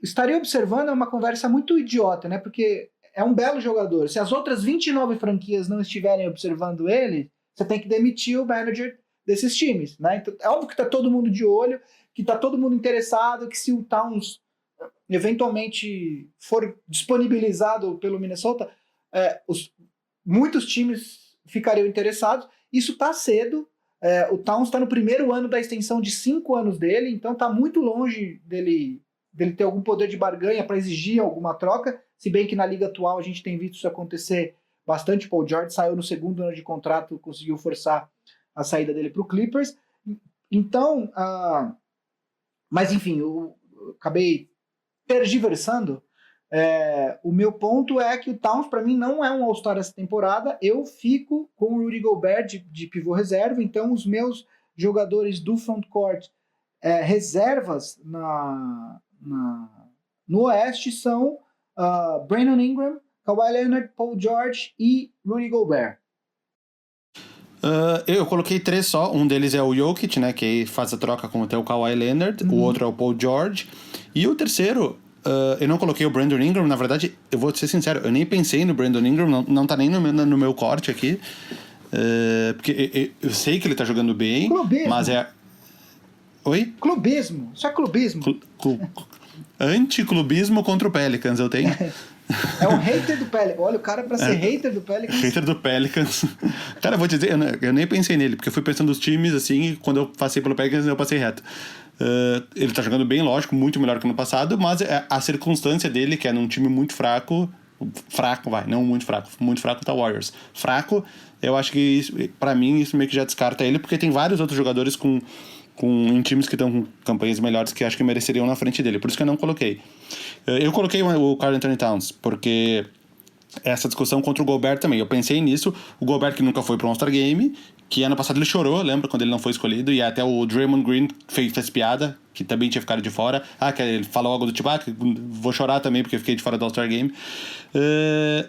estaria observando é uma conversa muito idiota, né? Porque é um belo jogador. Se as outras 29 franquias não estiverem observando ele, você tem que demitir o manager desses times, né? Então, é óbvio que tá todo mundo de olho, que tá todo mundo interessado, que se o Towns eventualmente for disponibilizado pelo Minnesota, muitos times ficariam interessados. Isso tá cedo. O Towns está no primeiro ano da extensão de 5 anos dele, então está muito longe dele ter algum poder de barganha para exigir alguma troca, se bem que na liga atual a gente tem visto isso acontecer bastante. Paul George saiu no segundo ano de contrato, conseguiu forçar a saída dele para o Clippers. Então, mas enfim, eu acabei tergiversando. O meu ponto é que o Towns, para mim, não é um All-Star essa temporada. Eu fico com o Rudy Gobert de pivô reserva, então os meus jogadores do frontcourt reservas no Oeste são Brandon Ingram, Kawhi Leonard, Paul George e Rudy Gobert. Eu coloquei 3 só. Um deles é o Jokic, né, que faz a troca com o Kawhi Leonard. O outro é o Paul George. E o terceiro, eu não coloquei o Brandon Ingram. Na verdade, eu vou ser sincero, eu nem pensei no Brandon Ingram. Não tá nem no meu corte aqui. Porque eu sei que ele tá jogando bem. Clubismo. Mas Oi? Clubismo. Isso é clubismo. Anticlubismo contra o Pelicans, eu tenho. É um hater do Pelicans. Olha, o cara pra ser hater do Pelicans... Hater do Pelicans. Cara, eu vou te dizer, eu nem pensei nele, porque eu fui pensando nos times, assim, e quando eu passei pelo Pelicans, eu passei reto. Ele tá jogando bem, lógico, muito melhor que no passado, mas a circunstância dele, que é num time muito fraco, não muito fraco tá o Warriors. Fraco, eu acho que, isso, pra mim, isso meio que já descarta ele, porque tem vários outros jogadores em times que estão com campanhas melhores que acho que mereceriam na frente dele. Por isso que eu não coloquei. Eu coloquei o Karl Anthony Towns, porque essa discussão contra o Gobert também. Eu pensei nisso. O Gobert que nunca foi para um All-Star Game, que ano passado ele chorou, lembra? Quando ele não foi escolhido. E até o Draymond Green fez piada, que também tinha ficado de fora. Que ele falou algo do tipo, vou chorar também porque fiquei de fora do All-Star Game.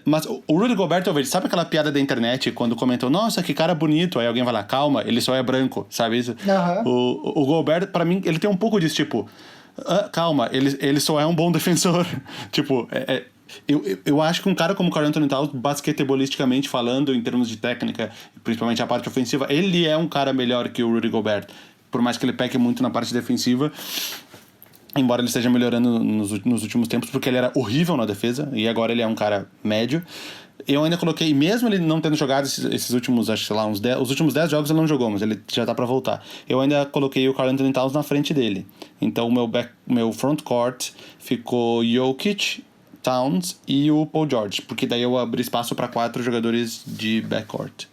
Mas o Rudy Gobert, talvez, sabe aquela piada da internet quando comentam, nossa, que cara bonito, aí alguém vai lá, calma, ele só é branco, sabe isso? O Gobert, pra mim, ele tem um pouco disso, tipo, calma, ele só é um bom defensor. Tipo, eu acho que um cara como o Karl Anthony Towns, basquetebolisticamente falando, em termos de técnica, principalmente a parte ofensiva, ele é um cara melhor que o Rudy Gobert, por mais que ele peque muito na parte defensiva. Embora ele esteja melhorando nos últimos tempos, porque ele era horrível na defesa, e agora ele é um cara médio. Eu ainda coloquei, mesmo ele não tendo jogado esses últimos, acho que sei lá, os últimos 10 jogos ele não jogou, mas ele já tá pra voltar. Eu ainda coloquei o Karl Anthony Towns na frente dele. Então o meu frontcourt ficou Jokic, Towns e o Paul George, porque daí eu abri espaço para 4 jogadores de backcourt.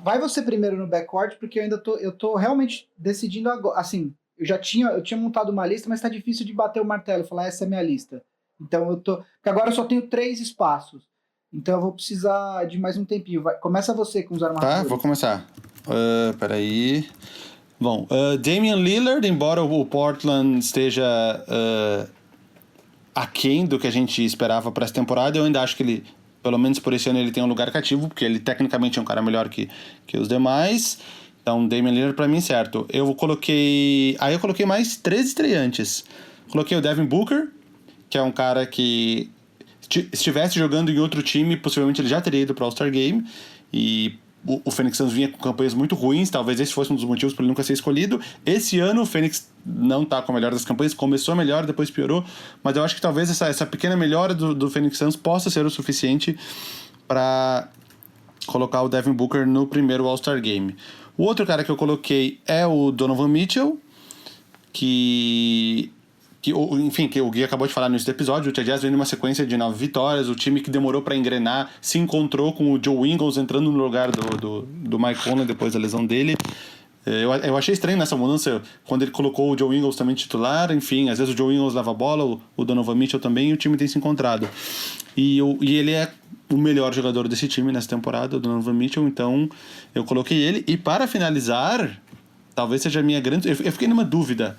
Vai você primeiro no backcourt, porque eu tô realmente decidindo agora, assim... Eu tinha montado uma lista, mas tá difícil de bater o martelo e falar, essa é a minha lista. Então porque agora eu só tenho 3 espaços. Então eu vou precisar de mais um tempinho. Começa você com os armadores. Tá, vou começar. Peraí. Bom, Damian Lillard, embora o Portland esteja aquém do que a gente esperava para essa temporada, eu ainda acho que ele, pelo menos por esse ano, ele tem um lugar cativo, porque ele tecnicamente é um cara melhor que os demais. Então, Damian Lillard pra mim, certo. Eu coloquei mais 3 estreantes. Coloquei o Devin Booker, que é um cara que estivesse jogando em outro time, possivelmente ele já teria ido pro All-Star Game. E o Phoenix Suns vinha com campanhas muito ruins, talvez esse fosse um dos motivos para ele nunca ser escolhido. Esse ano o Phoenix não tá com a melhor das campanhas, começou melhor, depois piorou. Mas eu acho que talvez essa pequena melhora do Phoenix Suns possa ser o suficiente para colocar o Devin Booker no primeiro All-Star Game. O outro cara que eu coloquei é o Donovan Mitchell, que o Gui acabou de falar no início do episódio. O Utah Jazz vem numa sequência de 9 vitórias, o time que demorou para engrenar se encontrou com o Joe Ingles entrando no lugar do Mike Conley depois da lesão dele. Eu achei estranho nessa mudança, quando ele colocou o Joe Ingles também titular, enfim, às vezes o Joe Ingles leva a bola, o Donovan Mitchell também, e o time tem se encontrado. E ele é o melhor jogador desse time nessa temporada, o Donovan Mitchell, então eu coloquei ele. E para finalizar, talvez seja a minha grande... Eu fiquei numa dúvida.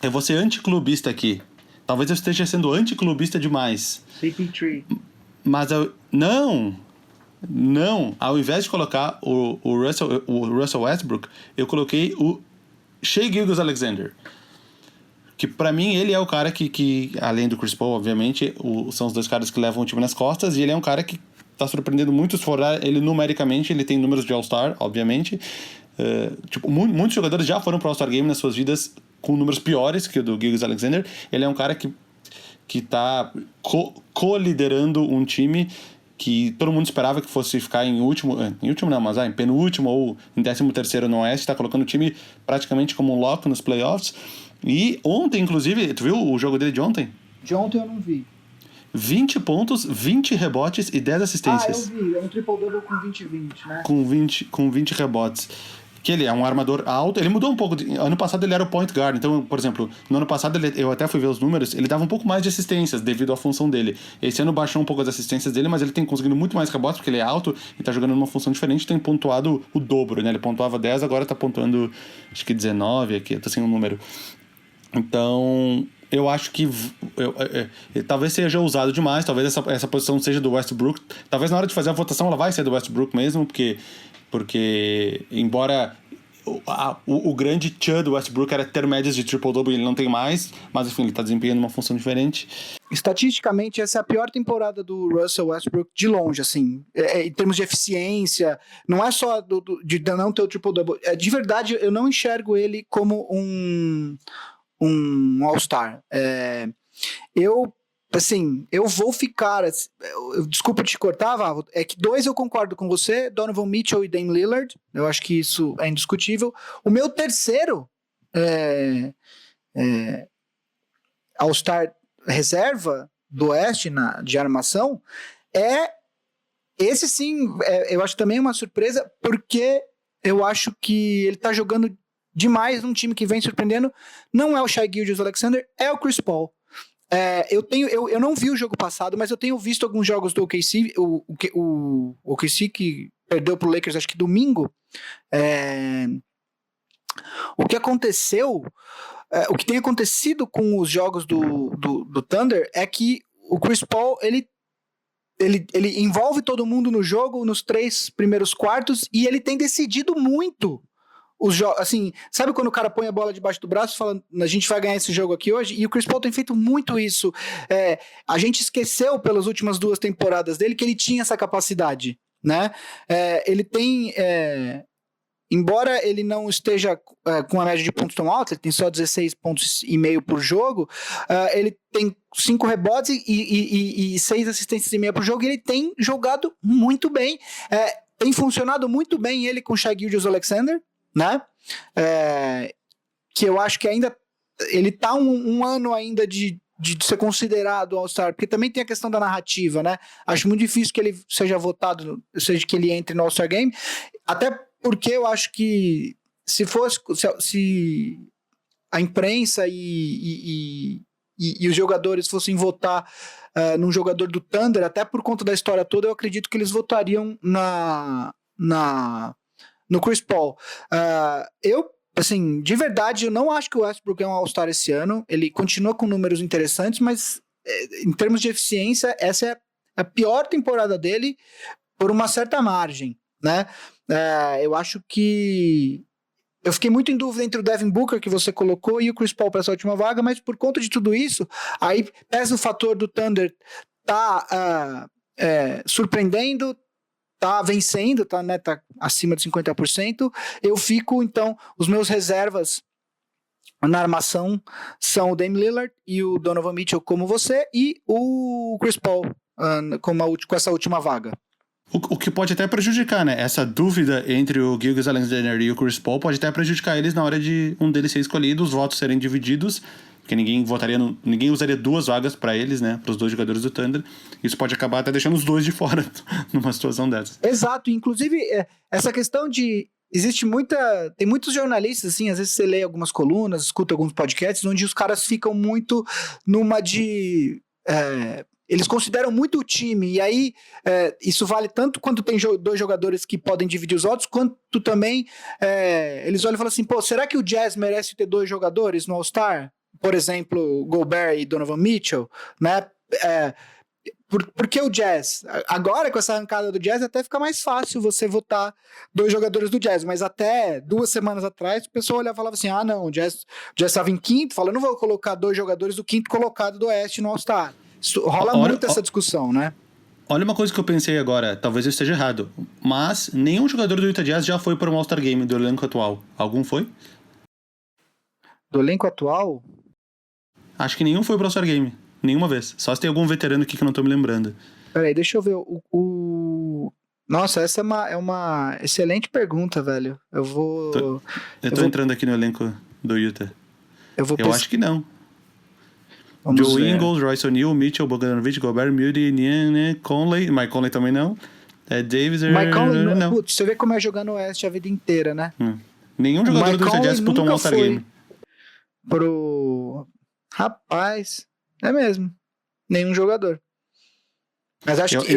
Eu vou ser anticlubista aqui. Talvez eu esteja sendo anticlubista demais. CP3. Mas eu... Não! Ao invés de colocar o Russell Westbrook, eu coloquei o Shai Gilgeous-Alexander. Que pra mim ele é o cara que além do Chris Paul, obviamente, são os dois caras que levam o time nas costas, e ele é um cara que tá surpreendendo muito. Se for ele numericamente, ele tem números de All-Star, obviamente. Muitos jogadores já foram pro All-Star Game nas suas vidas com números piores que o do Gilgeous-Alexander. Ele é um cara que tá co-liderando um time que todo mundo esperava que fosse ficar em penúltimo ou em 13º no Oeste, tá colocando o time praticamente como um lock nos playoffs. E ontem, inclusive, tu viu o jogo dele de ontem? De ontem eu não vi. 20 pontos, 20 rebotes e 10 assistências. Eu vi, é um triple-double com 20-20, né? Com 20 rebotes. Que ele é um armador alto, ele mudou um pouco. Ano passado ele era o point guard, então, por exemplo, no ano passado eu até fui ver os números, ele dava um pouco mais de assistências devido à função dele. Esse ano baixou um pouco as assistências dele, mas ele tem conseguido muito mais rebotes porque ele é alto e tá jogando numa função diferente, tem pontuado o dobro, né? Ele pontuava 10, agora tá pontuando acho que 19 aqui, eu tô sem um número. Então, eu acho que talvez seja usado demais, talvez essa posição seja do Westbrook. Talvez na hora de fazer a votação ela vai ser do Westbrook mesmo, porque embora o grande tchan do Westbrook era ter médias de triple-double, ele não tem mais, mas enfim, ele tá desempenhando uma função diferente. Estatisticamente, essa é a pior temporada do Russell Westbrook de longe, assim, em termos de eficiência. Não é só de não ter o triple-double. De verdade, eu não enxergo ele como um All-Star. Eu vou ficar... Desculpa te cortar, Vavo. É que 2 eu concordo com você, Donovan Mitchell e Dame Lillard. Eu acho que isso é indiscutível. O meu terceiro All-Star reserva do Oeste de armação esse sim, eu acho também uma surpresa, porque eu acho que ele tá jogando demais num time que vem surpreendendo. Não é o Shai Gilgeous-Alexander, é o Chris Paul. Eu não vi o jogo passado, mas eu tenho visto alguns jogos do OKC, o OKC que perdeu pro Lakers acho que domingo. O que aconteceu, o que tem acontecido com os jogos do Thunder é que o Chris Paul, ele envolve todo mundo no jogo nos 3 primeiros quartos e ele tem decidido muito os jogos, assim, sabe quando o cara põe a bola debaixo do braço e fala, a gente vai ganhar esse jogo aqui hoje? E o Chris Paul tem feito muito isso. A gente esqueceu pelas últimas 2 temporadas dele que ele tinha essa capacidade, né? Ele tem... embora ele não esteja com a média de pontos tão alta, ele tem só 16 pontos e meio por jogo, ele tem 5 rebotes e 6 assistências e meia por jogo, e ele tem jogado muito bem. Tem funcionado muito bem ele com o Shai Gilgeous-Alexander, né? Que eu acho que ainda ele tá um ano ainda de ser considerado All-Star, porque também tem a questão da narrativa, né? Acho muito difícil que ele seja votado, seja que ele entre no All-Star Game, até porque eu acho que se a imprensa e os jogadores fossem votar num jogador do Thunder, até por conta da história toda, eu acredito que eles votariam no Chris Paul. Assim, de verdade, eu não acho que o Westbrook é um All-Star esse ano. Ele continua com números interessantes, mas em termos de eficiência, essa é a pior temporada dele por uma certa margem, né? Eu acho que... Eu fiquei muito em dúvida entre o Devin Booker, que você colocou, e o Chris Paul para essa última vaga, mas por conta de tudo isso, aí pesa o fator do Thunder surpreendendo, tá vencendo, tá acima de 50%. Eu fico, então, os meus reservas na armação são o Dame Lillard e o Donovan Mitchell como você, e o Chris Paul com essa última vaga. O que pode até prejudicar, né? Essa dúvida entre o Gilgeous-Alexander e o Chris Paul pode até prejudicar eles na hora de um deles ser escolhido, os votos serem divididos, porque ninguém usaria 2 vagas para eles, né? Para os 2 jogadores do Thunder. Isso pode acabar até deixando os 2 de fora numa situação dessa. Exato. Inclusive, essa questão de Tem muitos jornalistas, assim, às vezes você lê algumas colunas, escuta alguns podcasts, onde os caras ficam muito numa de... eles consideram muito o time, e aí isso vale tanto quando tem dois jogadores que podem dividir os votos, quanto também eles olham e falam assim, pô, será que o Jazz merece ter dois jogadores no All-Star? Por exemplo, Gobert e Donovan Mitchell, né? Porque o Jazz, agora com essa arrancada do Jazz, até fica mais fácil você votar dois jogadores do Jazz, mas até 2 semanas atrás, o pessoal olhava e falava assim, não, o Jazz estava em quinto, eu não vou colocar 2 jogadores do quinto colocado do Oeste no All-Star. Rola muito essa discussão, né? Olha uma coisa que eu pensei agora, talvez eu esteja errado, mas nenhum jogador do Utah Jazz já foi para um All-Star Game do elenco atual. Algum foi? Do elenco atual? Acho que nenhum foi pro All-Star Game. Nenhuma vez. Só se tem algum veterano aqui que eu não tô me lembrando. Peraí, deixa eu ver. Nossa, essa é uma excelente pergunta, velho. Eu tô entrando aqui no elenco do Utah. Eu acho que não. Joe Ingles, Royce O'Neal, Mitchell, Bogdanovic, Gobert, Moody, Niane, Conley. Mike Conley também não. Davis... Mike Conley não. Putz, você vê como é jogar no Oeste a vida inteira, né? Nenhum jogador do Utah Jazz disputou um All-Star Game. Rapaz... É mesmo. Nenhum jogador. Mas acho que...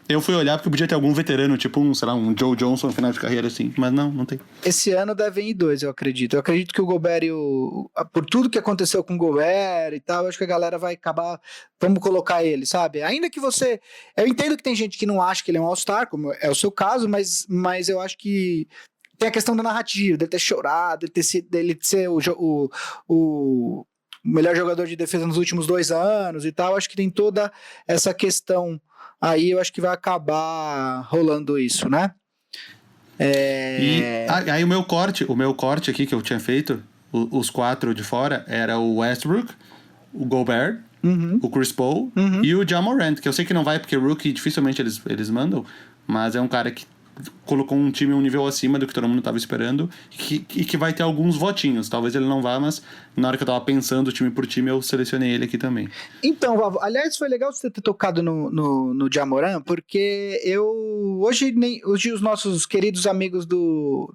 Eu fui olhar porque podia ter algum veterano, tipo um Joe Johnson no final de carreira, assim. Mas não tem. Esse ano devem ir 2, eu acredito. Eu acredito que o Gobert por tudo que aconteceu com o Gobert e tal, eu acho que a galera vai acabar... Vamos colocar ele, sabe? Ainda que você... Eu entendo que tem gente que não acha que ele é um All-Star, como é o seu caso, mas eu acho que tem a questão da narrativa, dele ter chorado, dele ser o melhor jogador de defesa nos últimos 2 anos e tal, acho que tem toda essa questão aí, eu acho que vai acabar rolando isso, né? Aí o meu corte aqui que eu tinha feito, os 4 de fora, era o Westbrook, o Gobert, o Chris Paul e o Ja Morant, que eu sei que não vai porque rookie dificilmente eles mandam, mas é um cara que colocou um time um nível acima do que todo mundo estava esperando e que vai ter alguns votinhos. Talvez ele não vá, mas na hora que eu tava pensando time por time, eu selecionei ele aqui também. Então, Vavo, aliás, foi legal você ter tocado no Ja Morant, porque hoje os nossos queridos amigos do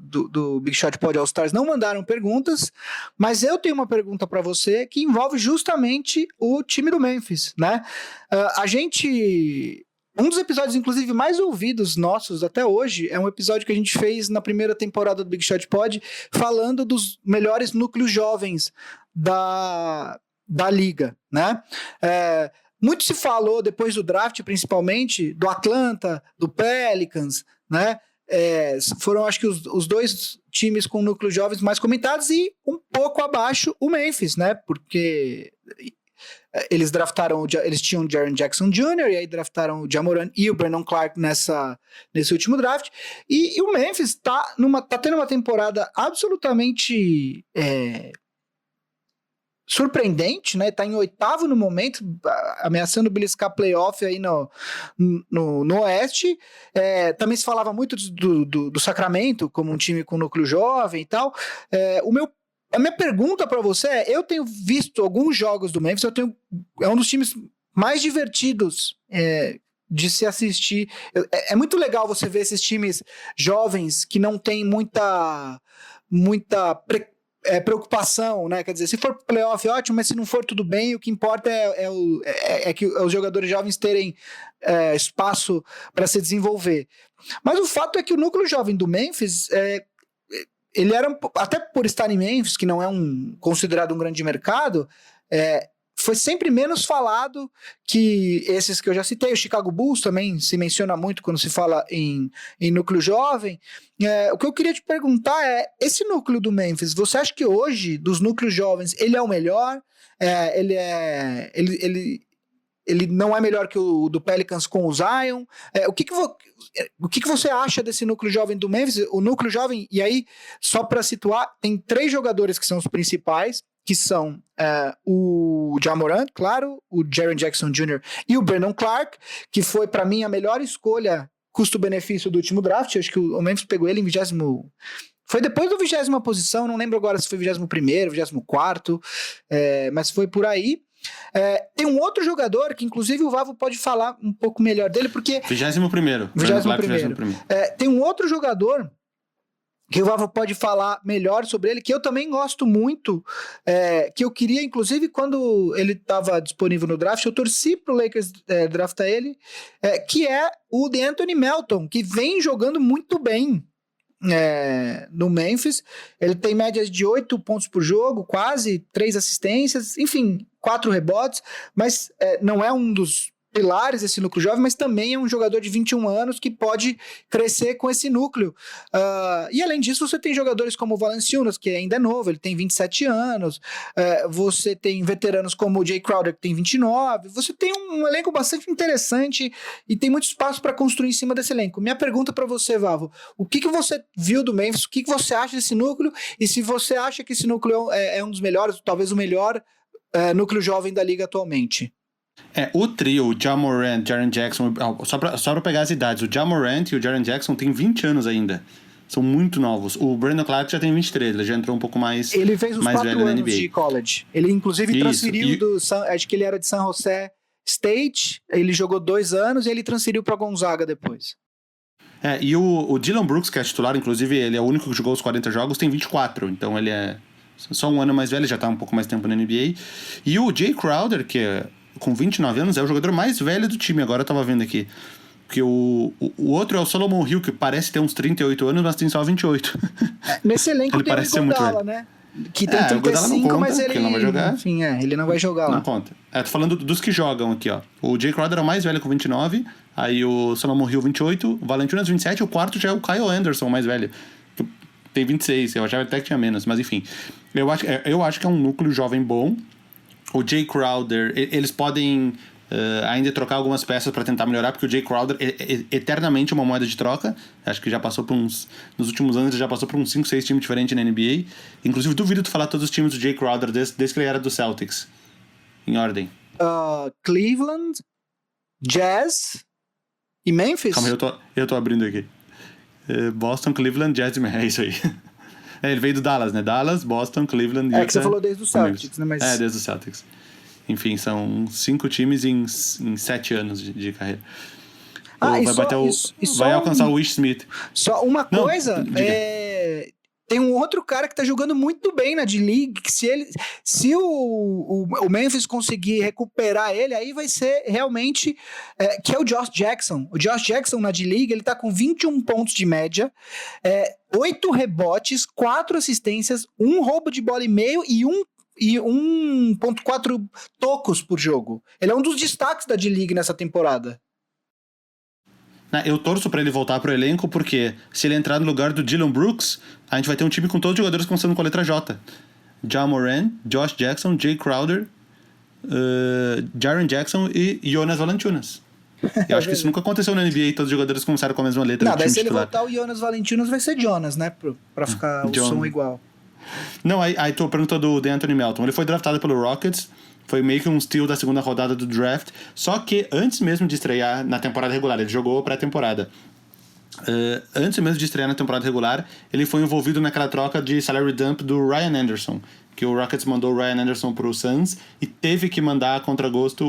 Big Shot Pod All Stars não mandaram perguntas, mas eu tenho uma pergunta para você que envolve justamente o time do Memphis, né? Um dos episódios, inclusive, mais ouvidos nossos até hoje é um episódio que a gente fez na primeira temporada do Big Shot Pod, falando dos melhores núcleos jovens da liga, né? Muito se falou, depois do draft, principalmente, do Atlanta, do Pelicans, né? Foram, acho que, os 2 times com núcleos jovens mais comentados e um pouco abaixo o Memphis, né? Porque... Eles tinham o Jaren Jackson Jr., e aí draftaram o Ja Morant e o Brandon Clark nesse último draft. E o Memphis tá tendo uma temporada absolutamente surpreendente, né? Tá em 8º no momento, ameaçando beliscar playoff aí no Oeste. Também se falava muito do Sacramento como um time com núcleo jovem e tal. A minha pergunta para você eu tenho visto alguns jogos do Memphis, é um dos times mais divertidos de se assistir. É muito legal você ver esses times jovens que não tem muita preocupação, né? Quer dizer, se for playoff, ótimo, mas se não for, tudo bem. O que importa é que os jogadores jovens terem espaço para se desenvolver. Mas o fato é que o núcleo jovem do Memphis... ele era, até por estar em Memphis, que não é considerado um grande mercado, foi sempre menos falado que esses que eu já citei. O Chicago Bulls também se menciona muito quando se fala em núcleo jovem. O que eu queria te perguntar esse núcleo do Memphis, você acha que hoje, dos núcleos jovens, ele é o melhor? Ele não é melhor que o do Pelicans com o Zion? O que você acha desse núcleo jovem do Memphis? O núcleo jovem, e aí, só para situar, tem 3 jogadores que são os principais, que são o Ja Morant, claro, o Jaren Jackson Jr. e o Brandon Clark, que foi, para mim, a melhor escolha custo-benefício do último draft. Acho que o Memphis pegou ele em 20º... Foi depois do 20ª posição, não lembro agora se foi 21º, 24º, mas foi por aí. Tem um outro jogador que, inclusive, o Vavo pode falar um pouco melhor dele, porque... 21º. Tem um outro jogador que o Vavo pode falar melhor sobre ele, que eu também gosto muito, que eu queria, inclusive, quando ele estava disponível no draft, eu torci pro Lakers draftar ele, que é o DeAnthony Melton, que vem jogando muito bem no Memphis. Ele tem médias de 8 pontos por jogo, quase 3 assistências, enfim, 4 rebotes, mas não é um dos pilares desse núcleo jovem, mas também é um jogador de 21 anos que pode crescer com esse núcleo. E além disso, você tem jogadores como o Valanciunas, que ainda é novo, ele tem 27 anos, você tem veteranos como o Jay Crowder, que tem 29, você tem um elenco bastante interessante e tem muito espaço para construir em cima desse elenco. Minha pergunta para você, Vavo, o que você viu do Memphis, o que você acha desse núcleo, e se você acha que esse núcleo é um dos melhores, talvez o melhor núcleo jovem da liga atualmente? O trio, o Ja Morant, Jaren Jackson, só pra pegar as idades, o Ja Morant e o Jaren Jackson têm 20 anos ainda. São muito novos. O Brandon Clark já tem 23, ele já entrou um pouco mais velho na NBA. Ele fez os 4 anos de college. Ele, inclusive, transferiu acho que ele era de San Jose State, ele jogou 2 anos e ele transferiu pra Gonzaga depois. E o Dillon Brooks, que é titular, inclusive, ele é o único que jogou os 40 jogos, tem 24, então ele é só um ano mais velho, já tá um pouco mais tempo na NBA. E o Jay Crowder, que com 29 anos, é o jogador mais velho do time, agora eu tava vendo aqui. Porque o outro é o Solomon Hill, que parece ter uns 38 anos, mas tem só 28. Nesse elenco ele tem parece o ser muito Godala, velho. Né? Que tem 35, conta, mas ele não vai jogar. Enfim, ele não vai jogar lá. Não conta. Tô falando dos que jogam aqui, ó. O Jay Crowder é o mais velho com 29, aí o Solomon Hill 28, o Valanciunas 27, o quarto já é o Kyle Anderson, o mais velho. Tem 26, eu achava até que tinha menos, mas enfim. Eu acho que é um núcleo jovem bom. O Jay Crowder, eles podem ainda trocar algumas peças para tentar melhorar, porque o Jay Crowder é eternamente uma moeda de troca. Acho que já passou por nos últimos anos, ele já passou por uns 5, 6 times diferentes na NBA. Inclusive, duvido tu falar todos os times do Jay Crowder desde que ele era do Celtics. Em ordem. Cleveland, Jazz e Memphis? Calma, eu tô abrindo aqui. Boston, Cleveland, Jazz e Memphis. É isso aí. Ele veio do Dallas, né? Dallas, Boston, Cleveland... que você falou desde o Celtics, né? Mas... desde o Celtics. Enfim, são 5 times em 7 anos de carreira. Vai alcançar o Wish Smith. Só uma coisa, tem um outro cara que tá jogando muito bem na D-League, que se o Memphis conseguir recuperar ele, aí vai ser realmente, que é o Josh Jackson. O Josh Jackson na D-League, ele tá com 21 pontos de média, 8 rebotes, 4 assistências, 1 roubo de bola e meio e 1.4 tocos por jogo. Ele é um dos destaques da D-League nessa temporada. Eu torço pra ele voltar pro elenco, porque se ele entrar no lugar do Dillon Brooks, a gente vai ter um time com todos os jogadores começando com a letra J. Ja Morant, Josh Jackson, Jay Crowder, Jaren Jackson e Jonas Valanciunas. Eu acho que isso nunca aconteceu na NBA, todos os jogadores começaram com a mesma letra. Não, daí se ele voltar o Jonas Valanciunas vai ser Jonas, né? Pra ficar o som igual. Não, aí tu perguntou do DeAnthony Melton. Ele foi draftado pelo Rockets, foi meio que um steal da segunda rodada do draft, só que antes mesmo de estrear na temporada regular, ele jogou pré-temporada. Antes mesmo de estrear na temporada regular, ele foi envolvido naquela troca de salary dump do Ryan Anderson, que o Rockets mandou o Ryan Anderson pro Suns e teve que mandar a contragosto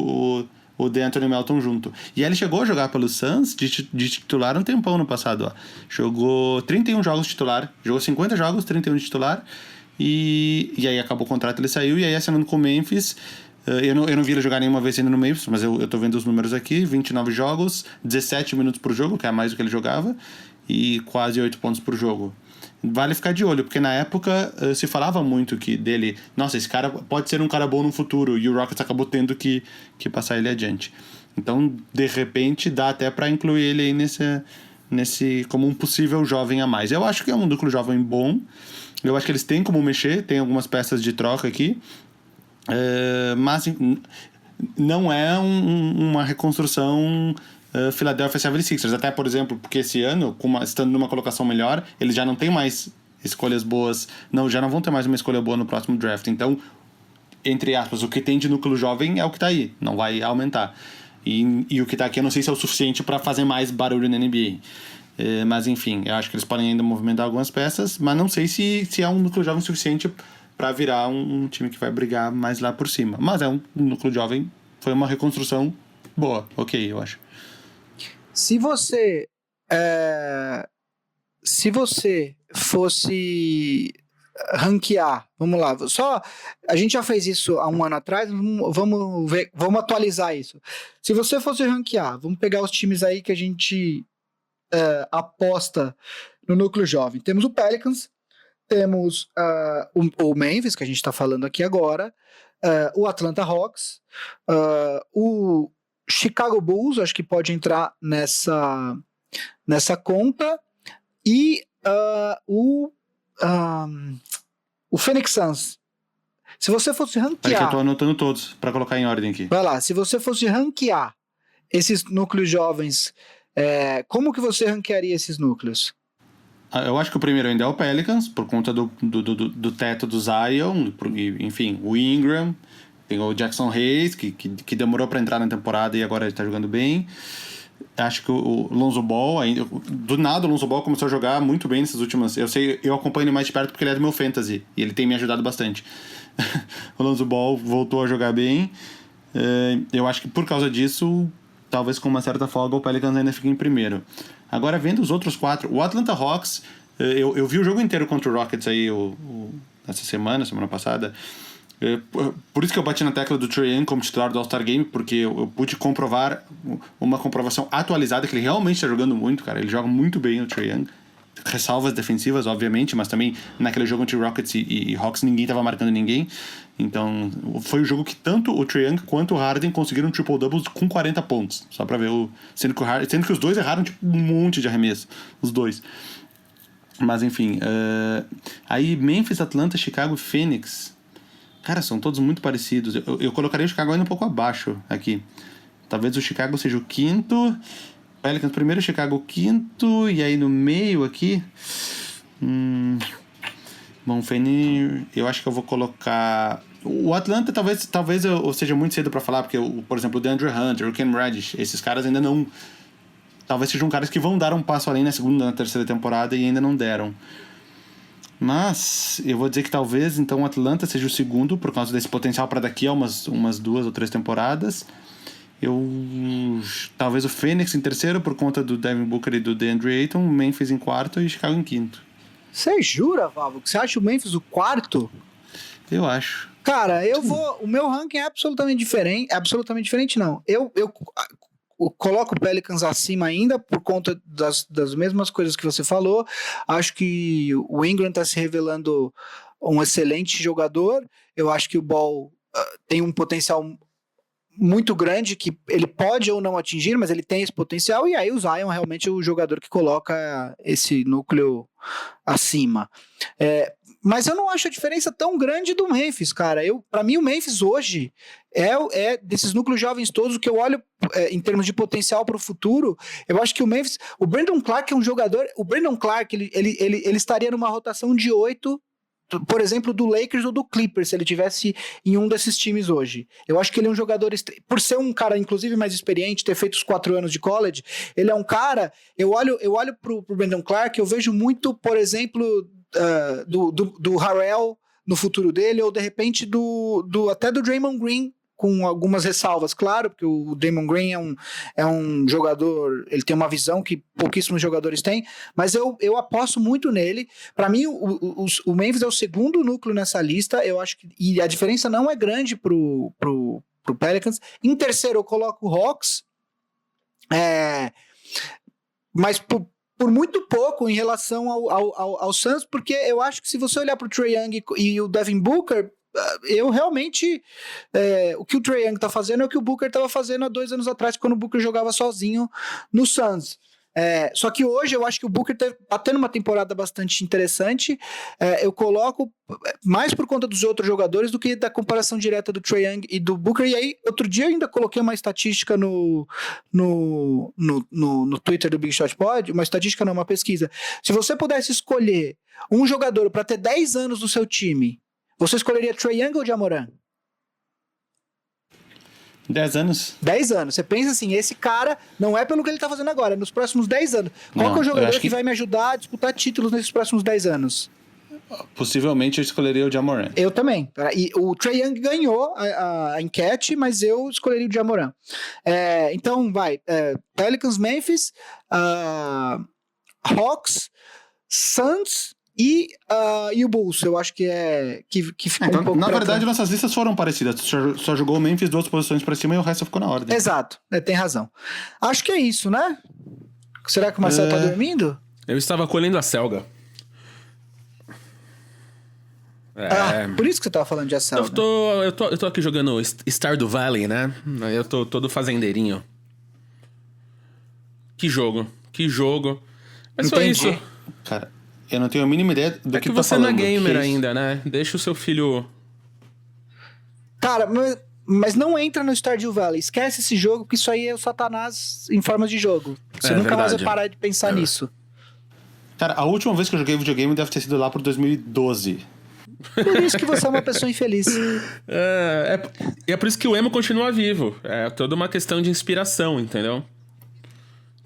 o DeAnthony Melton junto. E aí ele chegou a jogar pelo Suns de titular um tempão no passado. Ó. Jogou 31 jogos titular, jogou 50 jogos, 31 de titular, e aí acabou o contrato, ele saiu, e aí assinando com o Memphis. Eu não vi ele jogar nenhuma vez ainda no Memphis, mas eu tô vendo os números aqui, 29 jogos, 17 minutos por jogo, que é mais do que ele jogava, e quase 8 pontos por jogo. Vale ficar de olho, porque na época se falava muito dele, nossa, esse cara pode ser um cara bom no futuro, e o Rockets acabou tendo que passar ele adiante. Então, de repente, dá até pra incluir ele aí nesse como um possível jovem a mais. Eu acho que é um núcleo jovem bom, eu acho que eles têm como mexer, tem algumas peças de troca aqui, mas não é uma reconstrução Philadelphia 76ers, até por exemplo, porque esse ano, estando numa colocação melhor, eles já não tem mais escolhas boas, já não vão ter mais uma escolha boa no próximo draft, então, entre aspas, o que tem de núcleo jovem é o que tá aí, não vai aumentar, e o que tá aqui eu não sei se é o suficiente para fazer mais barulho na NBA, mas enfim, eu acho que eles podem ainda movimentar algumas peças, mas não sei se é um núcleo jovem suficiente para virar um time que vai brigar mais lá por cima. Mas é um núcleo jovem, foi uma reconstrução boa, ok, eu acho. Se você se você fosse ranquear, vamos lá, a gente já fez isso há um ano atrás, vamos atualizar isso. Se você fosse ranquear, vamos pegar os times aí que a gente aposta no núcleo jovem. Temos o Pelicans, temos o Memphis, que a gente está falando aqui agora, o Atlanta Hawks, o Chicago Bulls, acho que pode entrar nessa conta, e o Phoenix Suns. Se você fosse ranquear... Peraí que eu tô anotando todos para colocar em ordem aqui. Vai lá, se você fosse ranquear esses núcleos jovens, como que você ranquearia esses núcleos? Eu acho que o primeiro ainda é o Pelicans, por conta do teto do Zion, enfim, o Ingram, tem o Jackson Hayes, que demorou para entrar na temporada e agora ele tá jogando bem. Acho que o Lonzo Ball, do nada o Lonzo Ball começou a jogar muito bem nessas últimas... Eu acompanho ele mais de perto porque ele é do meu fantasy, e ele tem me ajudado bastante. O Lonzo Ball voltou a jogar bem. Eu acho que por causa disso, talvez com uma certa folga, o Pelicans ainda fique em primeiro. Agora, vendo os outros 4, o Atlanta Hawks, eu vi o jogo inteiro contra o Rockets aí essa semana passada. Por isso que eu bati na tecla do Trae Young como titular do All-Star Game, porque eu pude comprovar uma comprovação atualizada que ele realmente está jogando muito, cara. Ele joga muito bem, o Trae Young. Ressalvas defensivas, obviamente, mas também naquele jogo entre Rockets e Hawks ninguém estava marcando ninguém. Então, foi o jogo que tanto o Trae Young quanto o Harden conseguiram triple-doubles com 40 pontos. Só pra ver sendo que os dois erraram tipo, um monte de arremesso. Os dois. Mas, enfim. Aí, Memphis, Atlanta, Chicago e Phoenix. Cara, são todos muito parecidos. Eu colocaria o Chicago ainda um pouco abaixo aqui. Talvez o Chicago seja o quinto... Pelicans primeiro, Chicago quinto, e aí no meio aqui... Bom, Feni, eu acho que eu vou colocar... O Atlanta talvez eu seja muito cedo pra falar, porque, por exemplo, o DeAndre Hunter, o Cam Reddish, esses caras ainda não... Talvez sejam caras que vão dar um passo além na segunda e na terceira temporada e ainda não deram. Mas eu vou dizer que talvez, então, o Atlanta seja o segundo, por causa desse potencial para daqui a umas 2 ou 3 temporadas. Talvez o Phoenix em terceiro por conta do Devin Booker e do DeAndre Ayton, Memphis em quarto e Chicago em quinto. Você jura, Vavo, que você acha o Memphis o quarto? Eu acho. Cara, o meu ranking é absolutamente diferente não. Eu coloco o Pelicans acima ainda por conta das mesmas coisas que você falou. Acho que o Ingram está se revelando um excelente jogador. Eu acho que o Ball tem um potencial muito grande que ele pode ou não atingir, mas ele tem esse potencial, e aí o Zion realmente é o jogador que coloca esse núcleo acima. Mas eu não acho a diferença tão grande do Memphis, cara. Pra mim o Memphis hoje é desses núcleos jovens todos, o que eu olho em termos de potencial para o futuro. Eu acho que o Memphis, o Brandon Clark é um jogador, o Brandon Clark ele estaria numa rotação de 8, por exemplo, do Lakers ou do Clippers, se ele tivesse em um desses times hoje. Eu acho que ele é um jogador, por ser um cara, inclusive, mais experiente, ter feito os 4 anos de college, ele é um cara, eu olho pro Brandon Clark, eu vejo muito, por exemplo, do Harrell no futuro dele, ou de repente até do Draymond Green, com algumas ressalvas, claro, porque o Draymond Green é um jogador, ele tem uma visão que pouquíssimos jogadores têm, mas eu aposto muito nele. Para mim, o Memphis é o segundo núcleo nessa lista, eu acho que, e a diferença não é grande pro Pelicans. Em terceiro eu coloco o Hawks, mas por muito pouco em relação ao Suns, porque eu acho que se você olhar pro Trae Young e o Devin Booker, eu realmente, o que o Trae Young tá fazendo é o que o Booker estava fazendo há 2 anos atrás, quando o Booker jogava sozinho no Suns. Só que hoje eu acho que o Booker tá tendo uma temporada bastante interessante. Eu coloco mais por conta dos outros jogadores do que da comparação direta do Trae Young e do Booker. E aí, outro dia eu ainda coloquei uma estatística no Twitter do Big Shot Pod, uma pesquisa. Se você pudesse escolher um jogador para ter 10 anos no seu time, você escolheria Trae Young ou Ja Morant? 10 anos. 10 anos. Você pensa assim, esse cara não é pelo que ele tá fazendo agora, é nos próximos 10 anos. Qual que é o jogador que vai me ajudar a disputar títulos nesses próximos 10 anos? Possivelmente eu escolheria o Ja Morant. Eu também. E o Trae Young ganhou a enquete, mas eu escolheria o Ja Morant. Então, Pelicans, Memphis, Hawks, Suns e o Bulls. Eu acho que ficou então, um pouco na verdade, trás. nossas listas foram parecidas. Só jogou o Memphis 2 posições pra cima e o resto ficou na ordem. Exato, tem razão. Acho que é isso, né? Será que o Marcelo tá dormindo? Eu estava colhendo a selga. Por isso que você tava falando de ação. Eu tô aqui jogando Stardew Valley, né? Eu tô todo fazendeirinho. Que jogo. Mas foi isso. Cara, eu não tenho a mínima ideia do que tá você falando. não é gamer ainda, né? Deixa o seu filho... Cara, mas não entra no Stardew Valley. Esquece esse jogo, porque isso aí é o Satanás em forma de jogo. Você nunca mais vai parar de pensar nisso. Cara, a última vez que eu joguei videogame deve ter sido lá por 2012. Por isso que você é uma pessoa infeliz. É por isso que o emo continua vivo. É toda uma questão de inspiração, entendeu?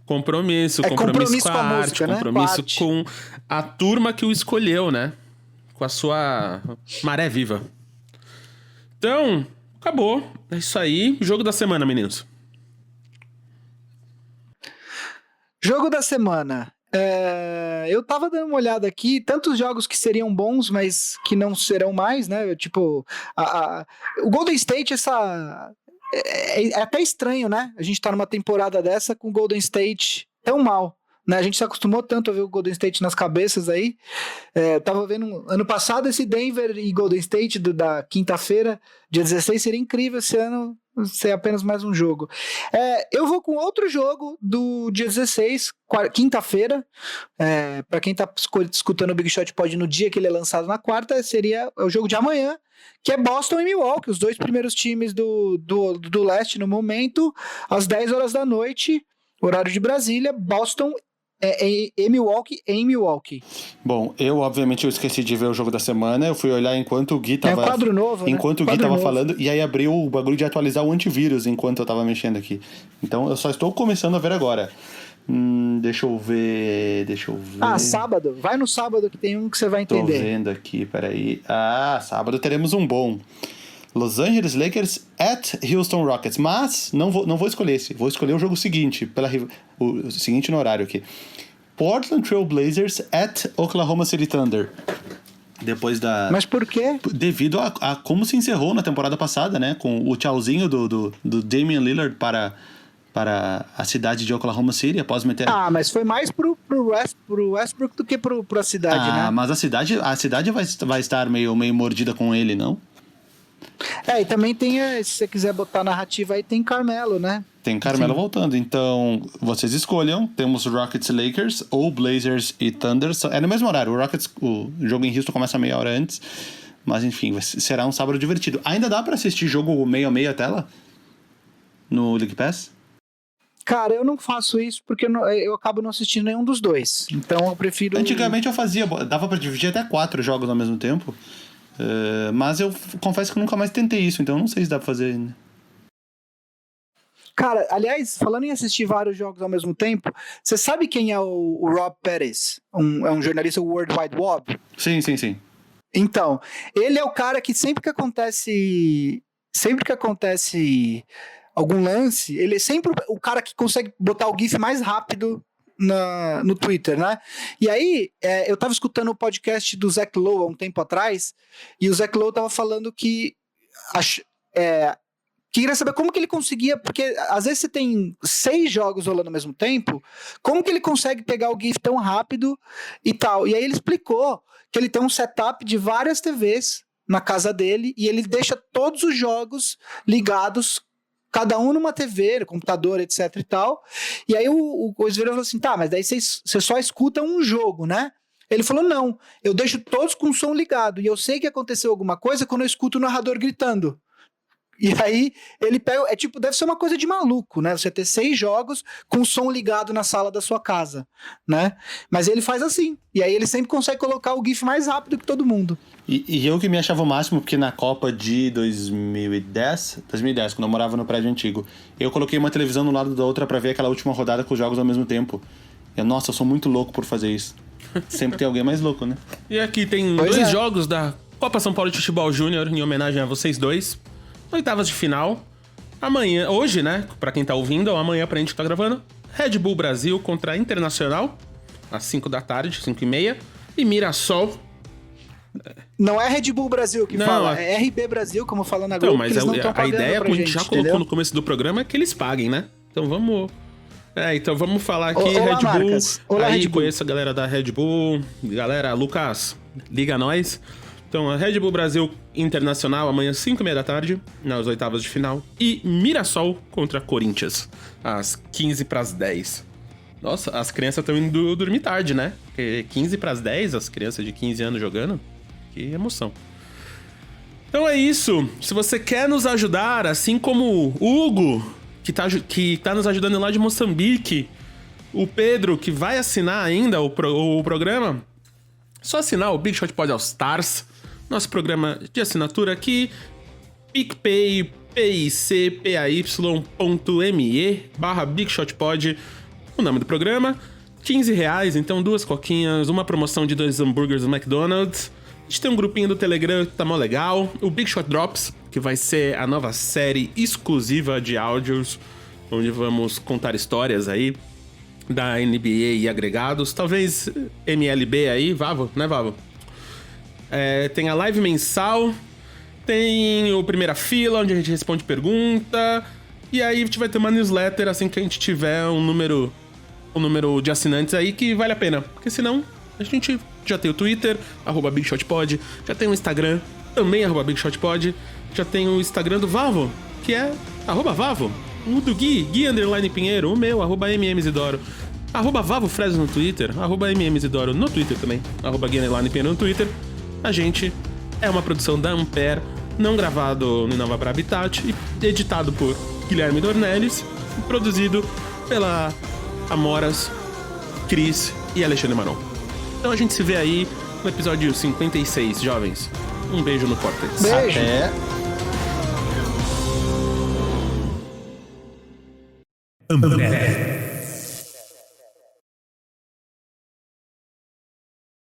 Compromisso com a arte, música, compromisso né? com a turma que o escolheu, né? Com a sua maré viva. Então, acabou. É isso aí. Jogo da semana, meninos. Jogo da semana. Eu tava dando uma olhada aqui, tantos jogos que seriam bons, mas que não serão mais, né? Tipo, o Golden State, é até estranho, né? A gente tá numa temporada dessa com o Golden State tão mal, né? A gente se acostumou tanto a ver o Golden State nas cabeças aí. Tava vendo ano passado esse Denver e Golden State da quinta-feira, dia 16, seria incrível esse ano ser apenas mais um jogo. Eu vou com outro jogo do dia 16, quinta-feira. Para quem tá escutando o Big Shot pode ir no dia que ele é lançado na quarta, seria o jogo de amanhã, que é Boston e Milwaukee, os dois primeiros times do leste no momento, às 10 horas da noite, horário de Brasília, Boston e Milwaukee em Milwaukee. Bom, obviamente eu esqueci de ver o jogo da semana, eu fui olhar enquanto o Gui tava... É um quadro novo, né? Enquanto o Gui tava falando, e aí abriu o bagulho de atualizar o antivírus enquanto eu tava mexendo aqui. Então eu só estou começando a ver agora. Deixa eu ver... Sábado. Vai no sábado que tem um que você vai entender. Tô vendo aqui, peraí. Sábado teremos um bom. Los Angeles Lakers at Houston Rockets. Mas não vou escolher esse. Vou escolher o jogo seguinte. O seguinte no horário aqui. Portland Trail Blazers at Oklahoma City Thunder. Mas por quê? Devido a como se encerrou na temporada passada, né? Com o tchauzinho do Damian Lillard para a cidade de Oklahoma City, após meter... mas foi mais pro Westbrook do que pra cidade, né? Mas a cidade vai estar meio mordida com ele, não? E também tem, se você quiser botar narrativa aí, tem Carmelo, né? Tem Carmelo voltando, então vocês escolham. Temos Rockets e Lakers ou Blazers e Thunder. É no mesmo horário, o jogo em Houston começa meia hora antes. Mas enfim, será um sábado divertido. Ainda dá pra assistir jogo meio a meio a tela? No League Pass? Cara, eu não faço isso porque eu acabo não assistindo nenhum dos dois. Então eu prefiro... Antigamente eu fazia, dava pra dividir até 4 jogos ao mesmo tempo. Mas eu confesso que eu nunca mais tentei isso, então eu não sei se dá pra fazer ainda. Cara, aliás, falando em assistir vários jogos ao mesmo tempo, você sabe quem é o Rob Pérez? É um jornalista do World Wide Web? Sim. Então, ele é o cara que sempre que acontece algum lance, ele é sempre o cara que consegue botar o GIF mais rápido no Twitter, né? E aí, eu tava escutando o podcast do Zach Lowe há um tempo atrás, e o Zach Lowe tava falando que queria saber como que ele conseguia, porque às vezes você tem 6 jogos rolando ao mesmo tempo, como que ele consegue pegar o GIF tão rápido e tal. E aí ele explicou que ele tem um setup de várias TVs na casa dele, e ele deixa todos os jogos ligados, cada um numa TV, computador, etc e tal. E aí o Osveira falou assim, mas daí você só escuta um jogo, né? Ele falou, não, eu deixo todos com o som ligado, e eu sei que aconteceu alguma coisa quando eu escuto o narrador gritando. E aí ele pega, deve ser uma coisa de maluco, né? Você ter 6 jogos com o som ligado na sala da sua casa, né? Mas ele faz assim, e aí ele sempre consegue colocar o GIF mais rápido que todo mundo. E eu que me achava o máximo, porque na Copa de 2010, quando eu morava no prédio antigo, eu coloquei uma televisão no lado da outra pra ver aquela última rodada com os jogos ao mesmo tempo. Nossa, eu sou muito louco por fazer isso. Sempre tem alguém mais louco, né? E aqui tem 2 jogos da Copa São Paulo de Futebol Júnior, em homenagem a vocês dois. Oitavas de final. Amanhã, hoje, né? Pra quem tá ouvindo, ou amanhã pra gente que tá gravando, Red Bull Brasil contra Internacional. às 5 da tarde, 5h30. E Mirassol... Não é Red Bull Brasil que fala, é RB Brasil, como fala na Globo. Então, mas a ideia, como a gente já colocou no começo do programa, é que eles paguem, né? Então vamos... então vamos falar aqui, Olá, Red Bull. Olá, aí Red Bull. Conheço a galera da Red Bull. Galera, Lucas, liga nós. Então, a Red Bull Brasil Internacional, amanhã 5h30 da tarde, nas oitavas de final. E Mirassol contra Corinthians, às 15h10. Nossa, as crianças estão indo dormir tarde, né? Porque 15h10, as crianças de 15 anos jogando. Que emoção. Então é isso. Se você quer nos ajudar, assim como o Hugo, que tá nos ajudando lá de Moçambique, o Pedro, que vai assinar ainda o programa, só assinar o Big Shot Pod All Stars, nosso programa de assinatura aqui, PicPay, picpay.me/Big Shot Pod, o nome do programa, R$15, então 2 coquinhas, uma promoção de 2 hambúrgueres do McDonald's. A gente tem um grupinho do Telegram que tá mó legal, o Big Shot Drops, que vai ser a nova série exclusiva de áudios, onde vamos contar histórias aí da NBA e agregados, talvez MLB aí, Vavo, né, Vavo? Tem a live mensal, tem o Primeira Fila, onde a gente responde pergunta, e aí a gente vai ter uma newsletter assim que a gente tiver um número de assinantes aí que vale a pena, porque senão a gente já tem o Twitter, @BigShotPod, já tem o Instagram, também @BigShotPod, já tem o Instagram do Vavo, que é @Vavo, o do Gui _Pinheiro, o meu, @MMZidoro, @Vavo Fresno no Twitter, @MMZidoro no Twitter também, @Gui_Pinheiro no Twitter. A gente é uma produção da Ampere, não gravado no Nova Bra Habitat e editado por Guilherme Dornelles, e produzido pela Amoras, Cris e Alexandre Maron. Então a gente se vê aí no episódio 56, jovens. Um beijo no Córtex. Beijo. Até.